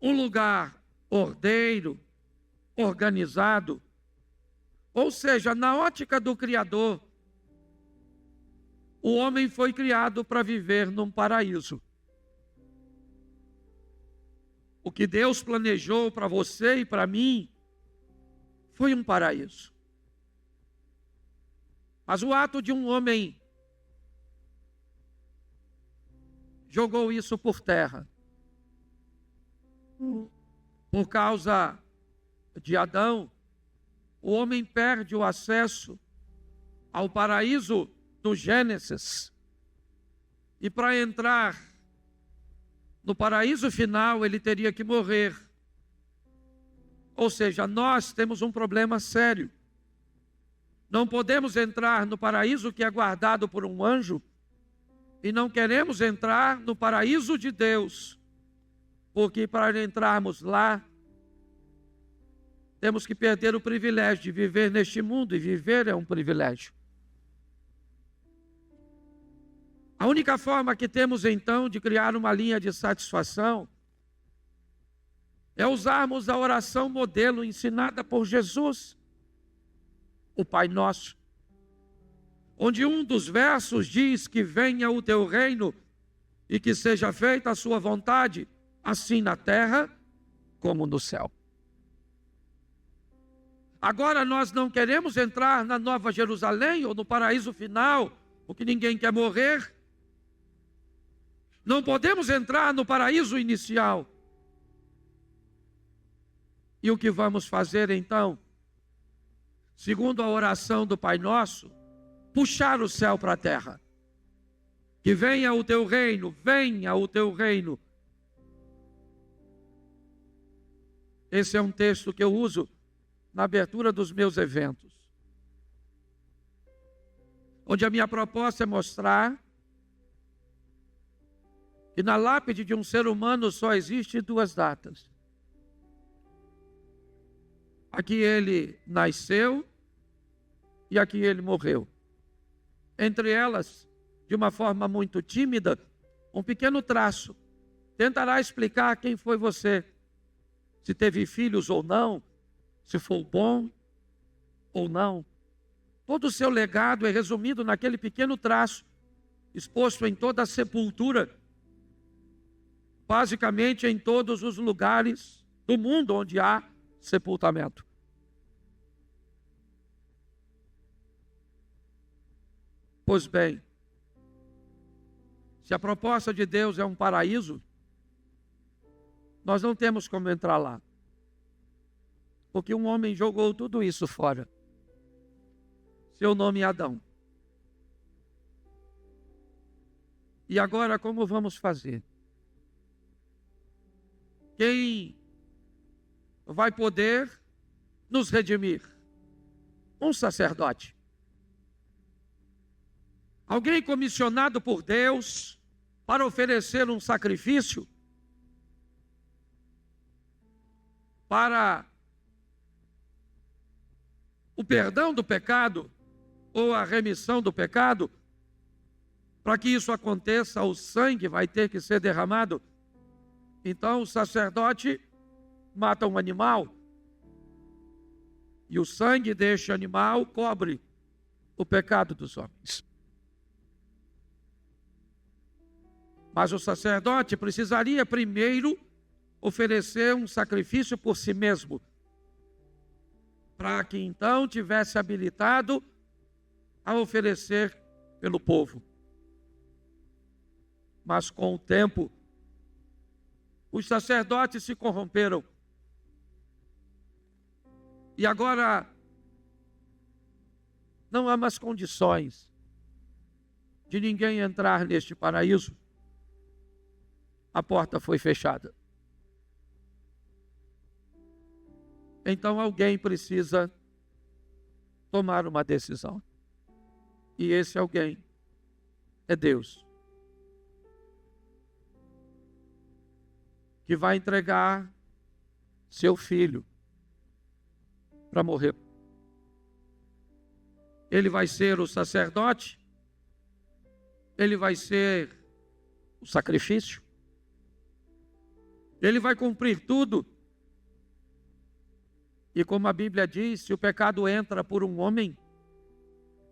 [SPEAKER 1] um lugar ordeiro, organizado. Ou seja, na ótica do Criador, o homem foi criado para viver num paraíso. O que Deus planejou para você e para mim foi um paraíso. Mas o ato de um homem jogou isso por terra. Por causa de Adão, o homem perde o acesso ao paraíso do Gênesis. E para entrar no paraíso final, ele teria que morrer. Ou seja, nós temos um problema sério. Não podemos entrar no paraíso que é guardado por um anjo e não queremos entrar no paraíso de Deus, porque para entrarmos lá, temos que perder o privilégio de viver neste mundo, e viver é um privilégio. A única forma que temos então de criar uma linha de satisfação é usarmos a oração modelo ensinada por Jesus, o Pai Nosso, onde um dos versos diz que venha o teu reino e que seja feita a sua vontade, assim na terra como no céu. Agora nós não queremos entrar na Nova Jerusalém ou no paraíso final, porque ninguém quer morrer. Não podemos entrar no paraíso inicial. E o que vamos fazer então? Segundo a oração do Pai Nosso, puxar o céu para a terra. Que venha o teu reino, venha o teu reino. Esse é um texto que eu uso na abertura dos meus eventos, onde a minha proposta é mostrar que na lápide de um ser humano só existe duas datas. Aqui ele nasceu e aqui ele morreu. Entre elas, de uma forma muito tímida, um pequeno traço tentará explicar quem foi você, se teve filhos ou não, se foi bom ou não. Todo o seu legado é resumido naquele pequeno traço, exposto em toda a sepultura, basicamente em todos os lugares do mundo onde há sepultamento. Pois bem, se a proposta de Deus é um paraíso, nós não temos como entrar lá, porque um homem jogou tudo isso fora. Seu nome é Adão. E agora como vamos fazer? Quem vai poder nos redimir? Um sacerdote. Alguém comissionado por Deus para oferecer um sacrifício para o perdão do pecado ou a remissão do pecado. Para que isso aconteça, o sangue vai ter que ser derramado. Então o sacerdote mata um animal e o sangue deste animal cobre o pecado dos homens. Mas o sacerdote precisaria primeiro oferecer um sacrifício por si mesmo, para que então tivesse habilitado a oferecer pelo povo. Mas com o tempo, os sacerdotes se corromperam. E agora não há mais condições de ninguém entrar neste paraíso. A porta foi fechada. Então alguém precisa tomar uma decisão. E esse alguém é Deus, que vai entregar seu filho para morrer. Ele vai ser o sacerdote, ele vai ser o sacrifício, ele vai cumprir tudo. E como a Bíblia diz, se o pecado entra por um homem,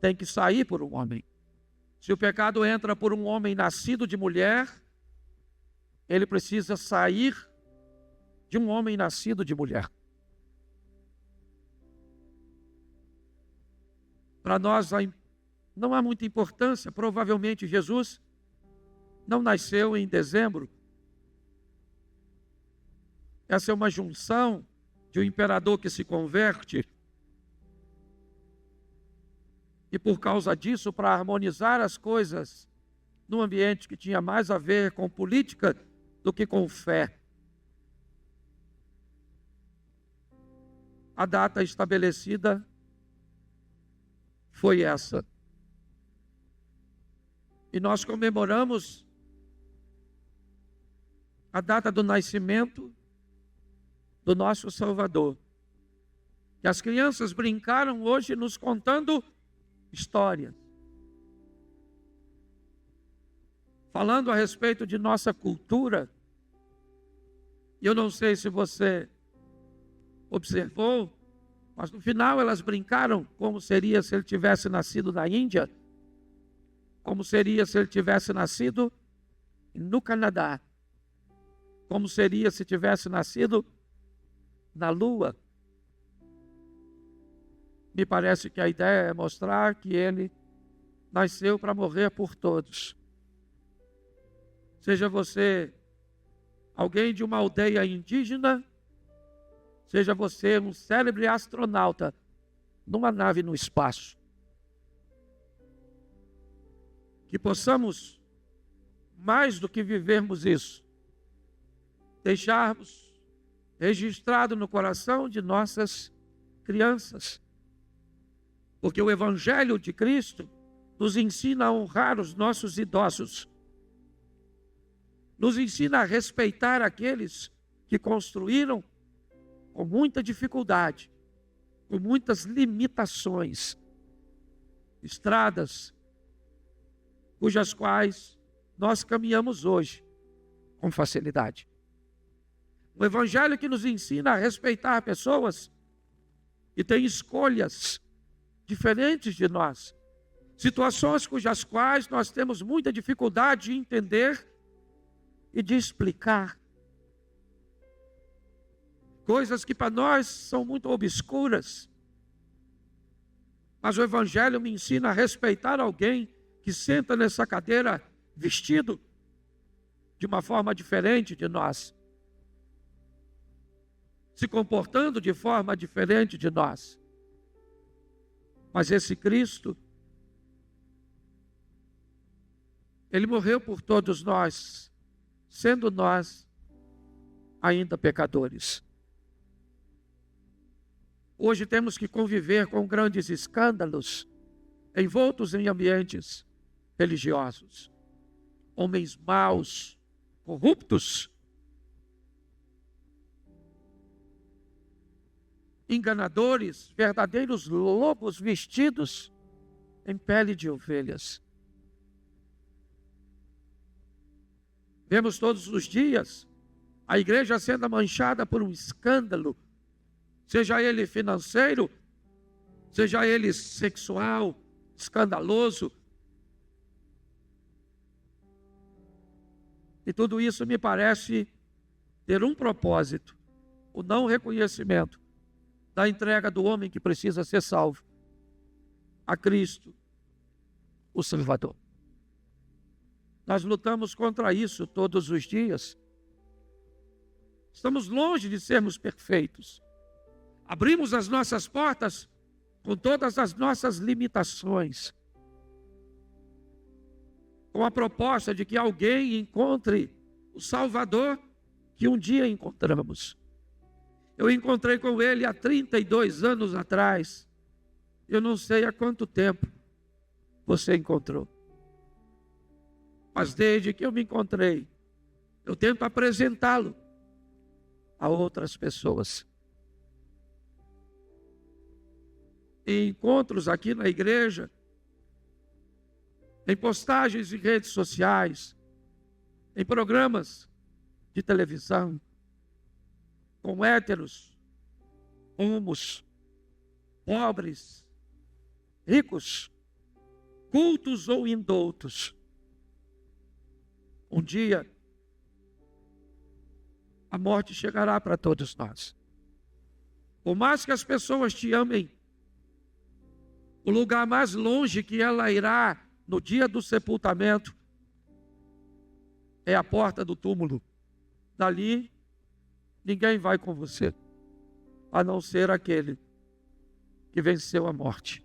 [SPEAKER 1] tem que sair por um homem. Se o pecado entra por um homem nascido de mulher, ele precisa sair de um homem nascido de mulher. Para nós não há muita importância, provavelmente Jesus não nasceu em dezembro. Essa é uma junção de um imperador que se converte. E por causa disso, para harmonizar as coisas num ambiente que tinha mais a ver com política do que com fé, a data estabelecida foi essa. E nós comemoramos a data do nascimento do nosso Salvador. E as crianças brincaram hoje nos contando histórias, falando a respeito de nossa cultura. E eu não sei se você observou, mas no final elas brincaram como seria se ele tivesse nascido na Índia, como seria se ele tivesse nascido no Canadá, como seria se tivesse nascido na Lua. Me parece que a ideia é mostrar que ele nasceu para morrer por todos. Seja você alguém de uma aldeia indígena, seja você um célebre astronauta numa nave no espaço. Que possamos, mais do que vivermos isso, deixarmos registrado no coração de nossas crianças. Porque o Evangelho de Cristo nos ensina a honrar os nossos idosos, nos ensina a respeitar aqueles que construíram com muita dificuldade, com muitas limitações, estradas cujas quais nós caminhamos hoje com facilidade. Um evangelho que nos ensina a respeitar pessoas que têm escolhas diferentes de nós, situações cujas quais nós temos muita dificuldade de entender e de explicar. Coisas que para nós são muito obscuras. Mas o Evangelho me ensina a respeitar alguém que senta nessa cadeira vestido de uma forma diferente de nós, se comportando de forma diferente de nós. Mas esse Cristo, ele morreu por todos nós, sendo nós ainda pecadores. Hoje temos que conviver com grandes escândalos, envoltos em ambientes religiosos. Homens maus, corruptos, enganadores, verdadeiros lobos vestidos em pele de ovelhas. Vemos todos os dias a igreja sendo manchada por um escândalo, seja ele financeiro, seja ele sexual, escandaloso. E tudo isso me parece ter um propósito: o não reconhecimento da entrega do homem que precisa ser salvo a Cristo, o Salvador. Nós lutamos contra isso todos os dias. Estamos longe de sermos perfeitos. Abrimos as nossas portas com todas as nossas limitações, com a proposta de que alguém encontre o Salvador que um dia encontramos. Eu encontrei com ele há 32 anos atrás. Eu não sei há quanto tempo. você encontrou. Mas desde que eu me encontrei, eu tento apresentá-lo a outras pessoas. Em encontros aqui na igreja, em postagens em redes sociais, em programas de televisão, com héteros, homos, pobres, ricos, cultos ou indoutos. Um dia, a morte chegará para todos nós. Por mais que as pessoas te amem, o lugar mais longe que ela irá no dia do sepultamento é a porta do túmulo. Dali, ninguém vai com você, a não ser aquele que venceu a morte.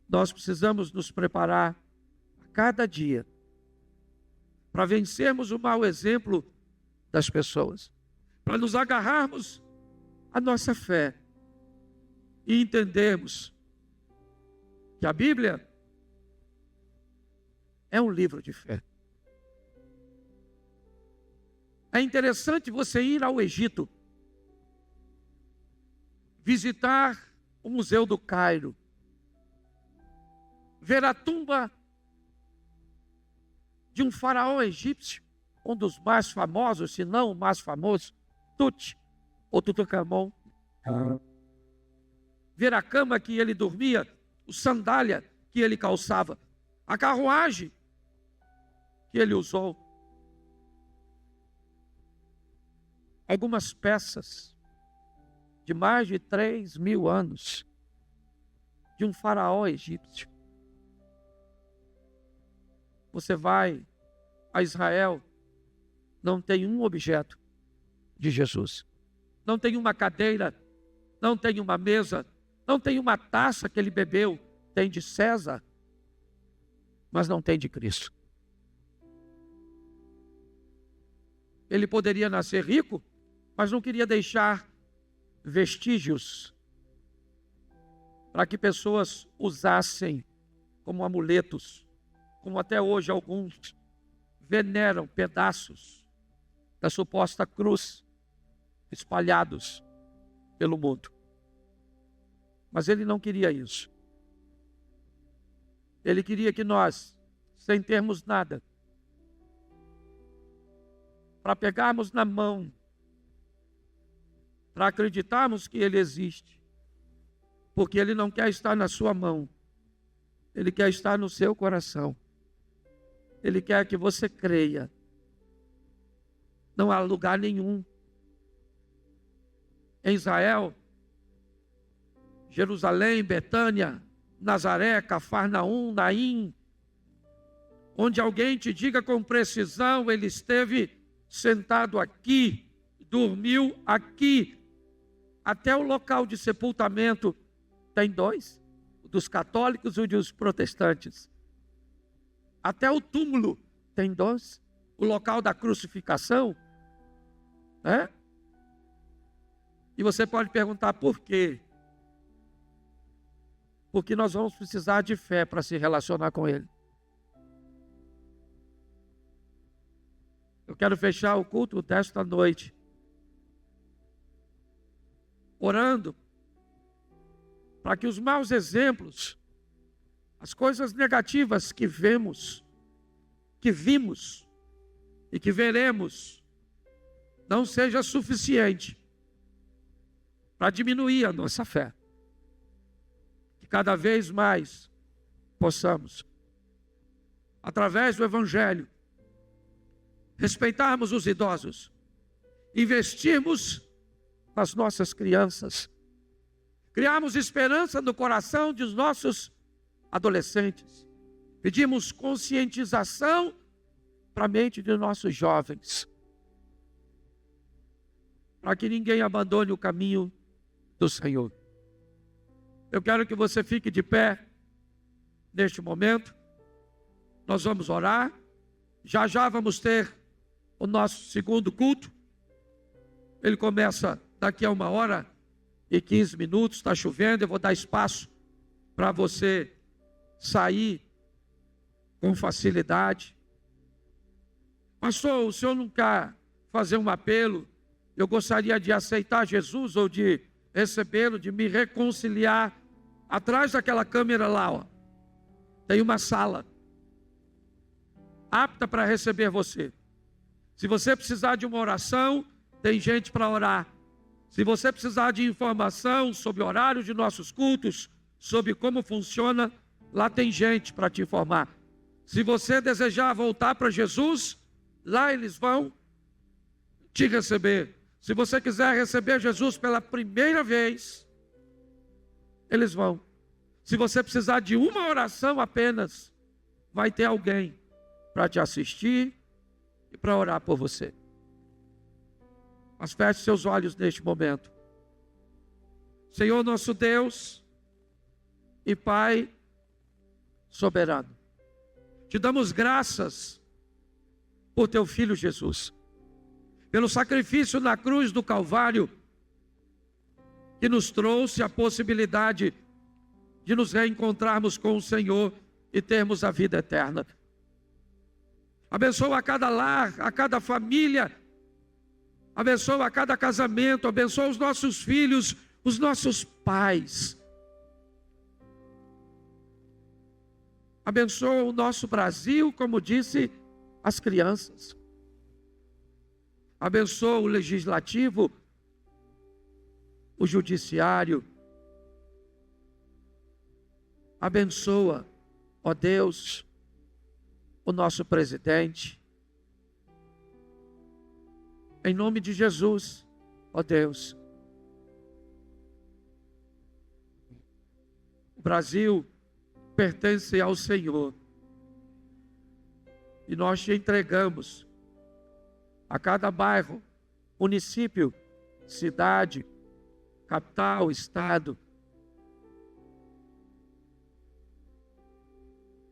[SPEAKER 1] Nós precisamos nos preparar a cada dia para vencermos o mau exemplo das pessoas, para nos agarrarmos à nossa fé e entendermos que a Bíblia é um livro de fé. É interessante você ir ao Egito, visitar o Museu do Cairo, ver a tumba de um faraó egípcio, um dos mais famosos, se não o mais famoso, Tut, ou Tutankhamon. Ver a cama que ele dormia, o sandália que ele calçava, a carruagem que ele usou. Algumas peças de mais de 3.000 anos de um faraó egípcio. Você vai a Israel, não tem um objeto de Jesus. Não tem uma cadeira, não tem uma mesa, não tem uma taça que ele bebeu. Tem de César, mas não tem de Cristo. Ele poderia nascer rico, mas não queria deixar vestígios para que pessoas usassem como amuletos, como até hoje alguns veneram pedaços da suposta cruz espalhados pelo mundo. Mas ele não queria isso. Ele queria que nós, sem termos nada, para pegarmos na mão, para acreditarmos que ele existe, porque ele não quer estar na sua mão, ele quer estar no seu coração. Ele quer que você creia. Não há lugar nenhum em Israel, Jerusalém, Betânia, Nazaré, Cafarnaum, Naim, onde alguém te diga com precisão, ele esteve sentado aqui, dormiu aqui. Até o local de sepultamento tem dois, o dos católicos e o dos protestantes. Até o túmulo tem dois, o local da crucificação, né? E você pode perguntar por quê? Porque nós vamos precisar de fé para se relacionar com Ele. Eu quero fechar o culto desta noite orando para que os maus exemplos, as coisas negativas que vemos, que vimos e que veremos, não seja suficiente para diminuir a nossa fé. Que cada vez mais possamos, através do Evangelho, respeitarmos os idosos, investirmos nas nossas crianças, criarmos esperança no coração dos nossos adolescentes, pedimos conscientização para a mente dos nossos jovens, para que ninguém abandone o caminho do Senhor. Eu quero que você fique de pé neste momento. Nós vamos orar. Já já vamos ter o nosso segundo culto. Ele começa daqui a 1h15. Está chovendo, eu vou dar espaço para você sair com facilidade. Pastor, o senhor não quer fazer um apelo? Eu gostaria de aceitar Jesus ou de recebê-lo, de me reconciliar. Atrás daquela câmera lá, ó, tem uma sala apta para receber você. Se você precisar de uma oração, tem gente para orar. Se você precisar de informação sobre o horário de nossos cultos, sobre como funciona, lá tem gente para te informar. Se você desejar voltar para Jesus, lá eles vão te receber. Se você quiser receber Jesus pela primeira vez, eles vão. Se você precisar de uma oração apenas, vai ter alguém para te assistir e para orar por você. Mas feche seus olhos neste momento. Senhor nosso Deus e Pai soberano, te damos graças por teu Filho Jesus, pelo sacrifício na cruz do Calvário, que nos trouxe a possibilidade de nos reencontrarmos com o Senhor e termos a vida eterna. Abençoa a cada lar, a cada família, abençoa a cada casamento, abençoa os nossos filhos, os nossos pais. Abençoa o nosso Brasil, como disse as crianças. Abençoa o legislativo, o judiciário. Abençoa, ó Deus, o nosso presidente. Em nome de Jesus, ó Deus. O Brasil pertence ao Senhor. E nós te entregamos a cada bairro, município, cidade, capital, estado.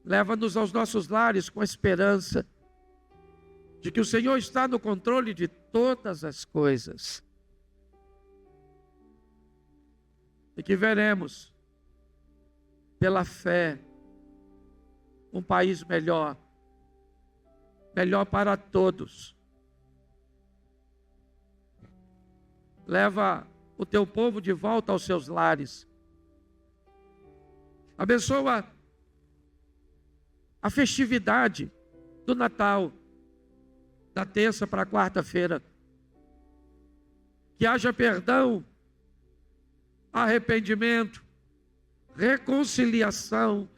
[SPEAKER 1] Leva-nos aos nossos lares com a esperança de que o Senhor está no controle de todas as coisas. E que veremos, pela fé, um país melhor, melhor para todos. Leva o teu povo de volta aos seus lares. Abençoa a festividade do Natal, da terça para a quarta-feira. Que haja perdão, arrependimento, reconciliação.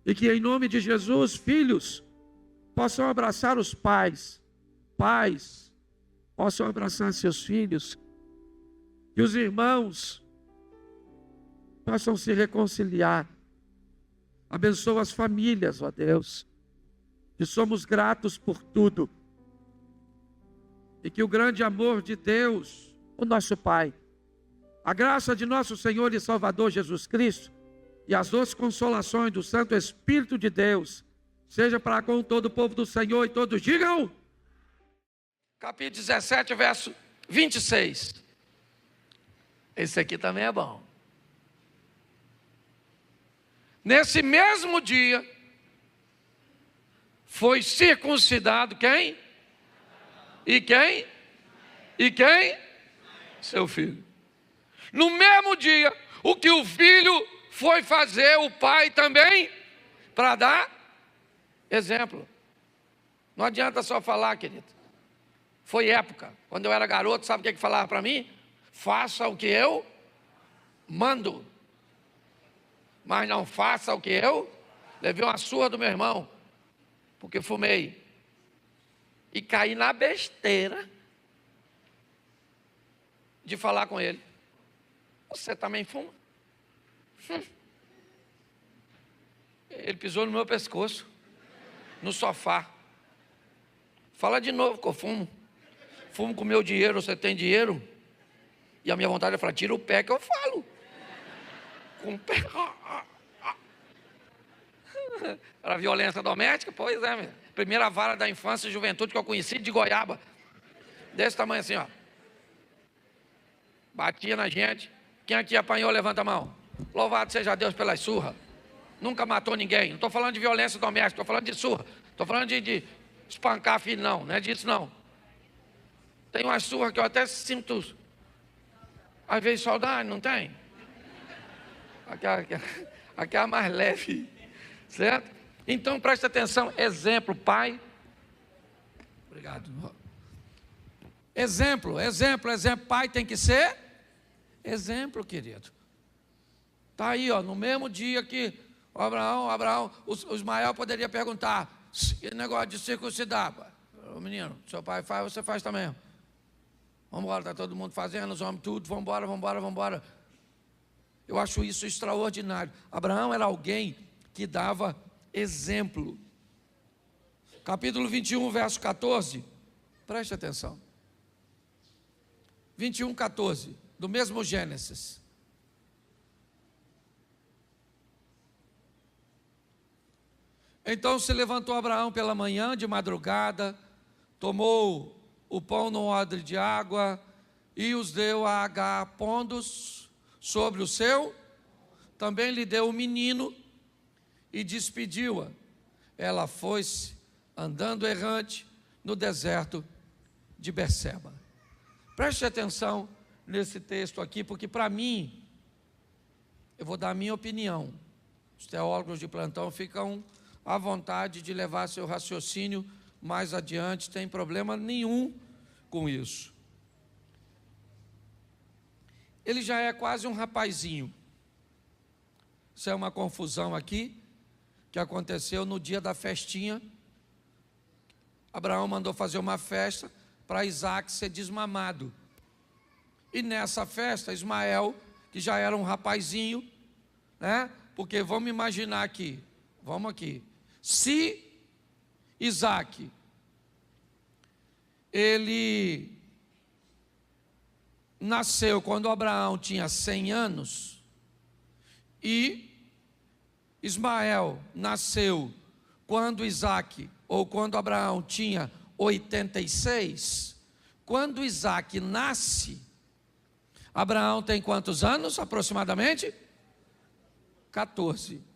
[SPEAKER 1] E que em nome de Jesus, filhos possam abraçar os pais, pais possam abraçar seus filhos, que os irmãos possam se reconciliar. Abençoa as famílias, ó Deus, que somos gratos por tudo, e que o grande amor de Deus, o nosso Pai, a graça de nosso Senhor e Salvador Jesus Cristo, e as doces consolações do Santo Espírito de Deus, seja para com todo o povo do Senhor, e todos digam.
[SPEAKER 7] Capítulo 17, verso 26. Esse aqui também é bom. Nesse mesmo dia, foi circuncidado quem? E quem? E quem? Seu filho. No mesmo dia, o que o filho foi fazer, o pai também, para dar exemplo. Não adianta só falar, querido. Foi época, quando eu era garoto, sabe o que falava para mim? Faça o que eu mando, mas não faça o que eu. Levei uma surra do meu irmão, porque fumei, e caí na besteira de falar com ele. Você também fuma? Ele pisou no meu pescoço, no sofá. Fala de novo que eu fumo. Fumo com o meu dinheiro, você tem dinheiro? E a minha vontade é falar, tira o pé que eu falo. Com o pé. Era violência doméstica? Pois é, minha. Primeira vara da infância e juventude que eu conheci, de goiaba. Desse tamanho assim, ó. Batia na gente. Quem aqui apanhou, levanta a mão. Louvado seja Deus pelas surras. Nunca matou ninguém. Não estou falando de violência doméstica, estou falando de surra. Estou falando de espancar filho, não é disso não. Tem umas surras que eu até sinto, às vezes, saudade, não tem? Aqui é a mais leve, certo? Então, presta atenção, exemplo, pai. Obrigado. Exemplo, pai tem que ser exemplo, querido. Está aí, ó, no mesmo dia que o Abraão, o Ismael poderia perguntar, que negócio de circuncidar? Ô menino, seu pai faz, você faz também. Vamos embora, está todo mundo fazendo, os homens tudo, vamos embora. Eu acho isso extraordinário. Abraão era alguém que dava exemplo. Capítulo 21, verso 14, preste atenção. 21, 14, do mesmo Gênesis. Então se levantou Abraão pela manhã, de madrugada, tomou o pão num odre de água e os deu a Agar, pondo-os sobre o seu. Também lhe deu o menino e despediu-a. Ela foi-se andando errante no deserto de Berseba. Preste atenção nesse texto aqui, porque para mim, eu vou dar a minha opinião. Os teólogos de plantão ficam à vontade de levar seu raciocínio mais adiante, tem problema nenhum com isso. Ele já é quase um rapazinho. Isso é uma confusão aqui, que aconteceu no dia da festinha. Abraão mandou fazer uma festa para Isaac ser desmamado. E nessa festa, Ismael, que já era um rapazinho, né? Porque vamos imaginar aqui, se Isaac, ele nasceu quando Abraão tinha 100 anos, e Ismael nasceu quando Isaac, ou quando Abraão tinha 86, quando Isaac nasce, Abraão tem quantos anos aproximadamente? 14.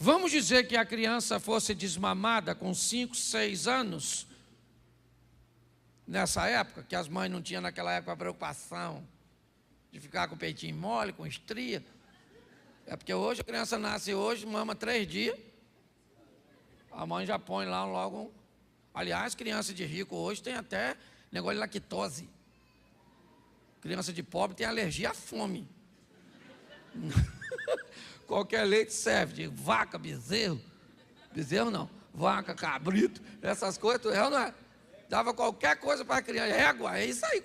[SPEAKER 7] Vamos dizer que a criança fosse desmamada com 5, 6 anos, nessa época, que as mães não tinham naquela época a preocupação de ficar com o peitinho mole, com estria. É porque hoje a criança nasce hoje, mama 3 dias, a mãe já põe lá logo. Aliás, criança de rico hoje tem até negócio de lactose. Criança de pobre tem alergia à fome. Qualquer leite serve, de vaca, bezerro não, vaca, cabrito, essas coisas, eu não é. Dava qualquer coisa para a criança, égua, é isso aí.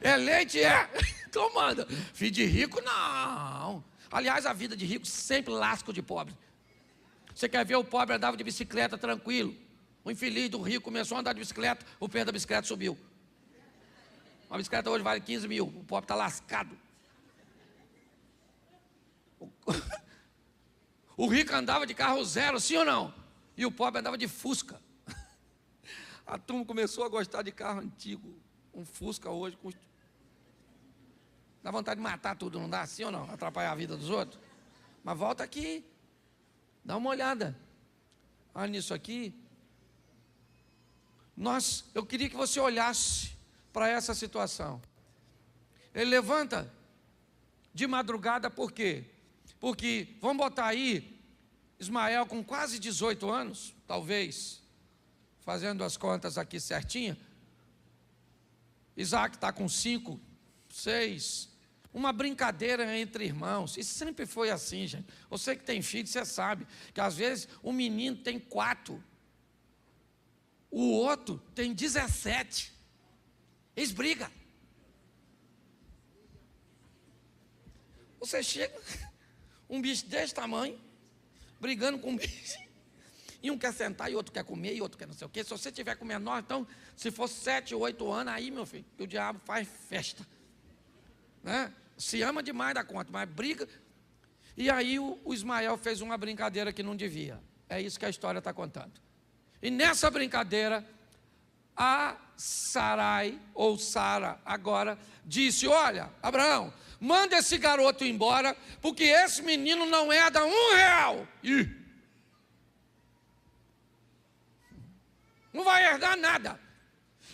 [SPEAKER 7] É leite, é. Então manda. Filho de rico, não. Aliás, a vida de rico sempre lasco de pobre. Você quer ver o pobre andava de bicicleta tranquilo. O infeliz do rico começou a andar de bicicleta, o preço da bicicleta subiu. Uma bicicleta hoje vale 15 mil, o pobre está lascado. O rico andava de carro zero, sim ou não? E o pobre andava de Fusca. A turma começou a gostar de carro antigo. Um Fusca hoje custa. Dá vontade de matar tudo, não dá? Sim ou não? Atrapalhar a vida dos outros? Mas volta aqui. Dá uma olhada. Olha nisso aqui. Eu queria que você olhasse para essa situação. Ele levanta de madrugada, por quê? Porque, vamos botar aí, Ismael com quase 18 anos, talvez, fazendo as contas aqui certinha, Isaac está com 5, 6, uma brincadeira entre irmãos, e sempre foi assim, gente. Você que tem filho, você sabe, que às vezes um menino tem 4, o outro tem 17, eles brigam. Você chega, um bicho desse tamanho, brigando com um bicho, e um quer sentar, e outro quer comer, e outro quer não sei o quê. Se você tiver com menor, então, se for 7, 8 anos, aí, meu filho, o diabo faz festa, né? Se ama demais da conta, mas briga. E aí o Ismael fez uma brincadeira que não devia. É isso que a história está contando. E nessa brincadeira, a Sarai, ou Sara agora, disse: olha, Abraão, manda esse garoto embora, porque esse menino não herda R$1. Ih! Não vai herdar nada.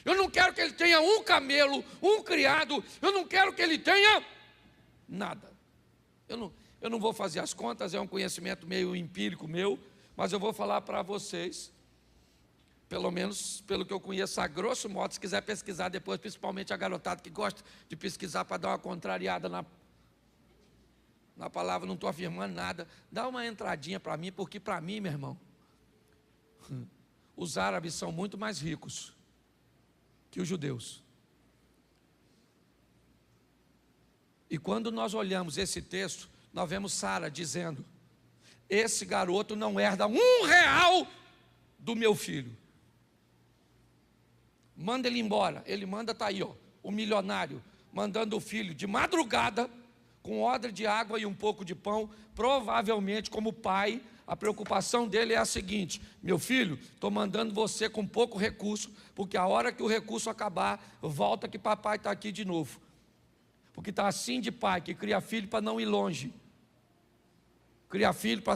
[SPEAKER 7] Eu não quero que ele tenha um camelo, um criado, eu não quero que ele tenha nada. Eu não vou fazer as contas, é um conhecimento meio empírico meu, mas eu vou falar para vocês, pelo menos pelo que eu conheço a grosso modo, se quiser pesquisar depois, principalmente a garotada que gosta de pesquisar para dar uma contrariada na palavra, não estou afirmando nada, dá uma entradinha para mim, porque para mim, meu irmão, os árabes são muito mais ricos que os judeus. E quando nós olhamos esse texto, nós vemos Sara dizendo: esse garoto não herda R$1 do meu filho. Manda ele embora. Ele manda, está aí, ó, o milionário, mandando o filho de madrugada, com odre de água e um pouco de pão, provavelmente como pai. A preocupação dele é a seguinte: meu filho, estou mandando você com pouco recurso, porque a hora que o recurso acabar, volta que papai está aqui de novo. Porque está assim de pai, que cria filho para não ir longe. Cria filho para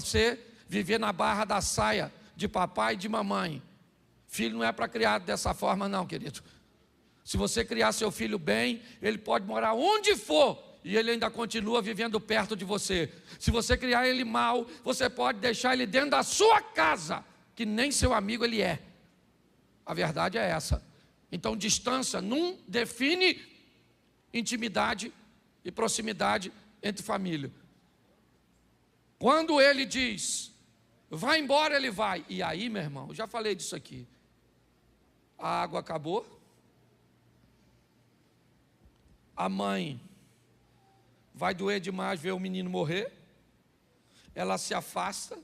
[SPEAKER 7] viver na barra da saia de papai e de mamãe. Filho não é para criar dessa forma não, querido. Se você criar seu filho bem, ele pode morar onde for, e ele ainda continua vivendo perto de você. Se você criar ele mal, você pode deixar ele dentro da sua casa, que nem seu amigo ele é. A verdade é essa. Então, distância não define intimidade e proximidade entre família. Quando ele diz, vai embora, ele vai. E aí, meu irmão, eu já falei disso aqui. A água acabou. A mãe vai doer demais ver o menino morrer. Ela se afasta.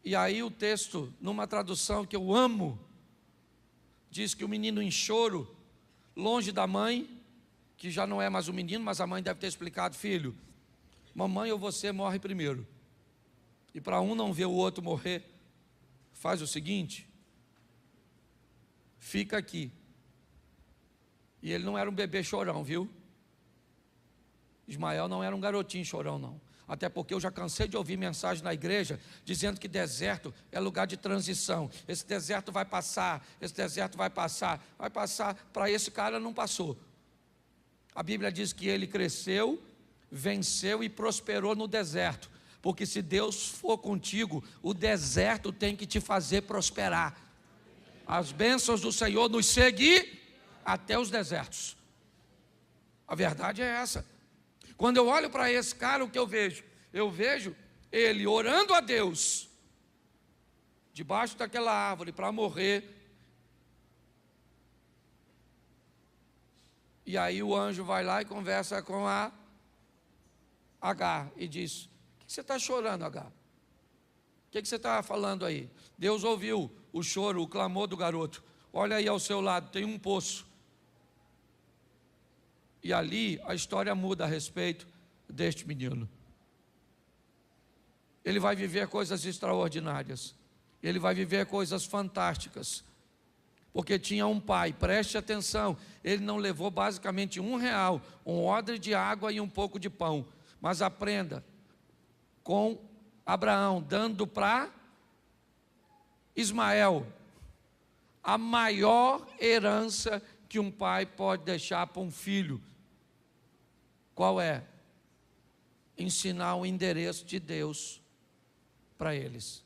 [SPEAKER 7] E aí o texto, numa tradução que eu amo, diz que o menino em choro, longe da mãe, que já não é mais o menino, mas a mãe deve ter explicado: filho, mamãe ou você morre primeiro. E para um não ver o outro morrer, faz o seguinte: fica aqui. E ele não era um bebê chorão, viu? Ismael não era um garotinho chorão, não. Até porque eu já cansei de ouvir mensagem na igreja dizendo que deserto é lugar de transição. Esse deserto vai passar, esse deserto vai passar. Vai passar, para esse cara não passou. A Bíblia diz que ele cresceu, venceu e prosperou no deserto. Porque se Deus for contigo, o deserto tem que te fazer prosperar. As bênçãos do Senhor nos seguem até os desertos. A verdade é essa. Quando eu olho para esse cara, o que eu vejo? Eu vejo ele orando a Deus, debaixo daquela árvore para morrer. E aí o anjo vai lá e conversa com a Agar e diz: o que você está chorando, Agar? O que você está falando aí? Deus ouviu o choro, o clamor do garoto. Olha aí ao seu lado, tem um poço. E ali a história muda a respeito deste menino. Ele vai viver coisas extraordinárias. Ele vai viver coisas fantásticas. Porque tinha um pai, preste atenção, ele não levou basicamente R$1, um odre de água e um pouco de pão. Mas aprenda, com Abraão dando para Ismael a maior herança que um pai pode deixar para um filho. Qual é? Ensinar o endereço de Deus para eles.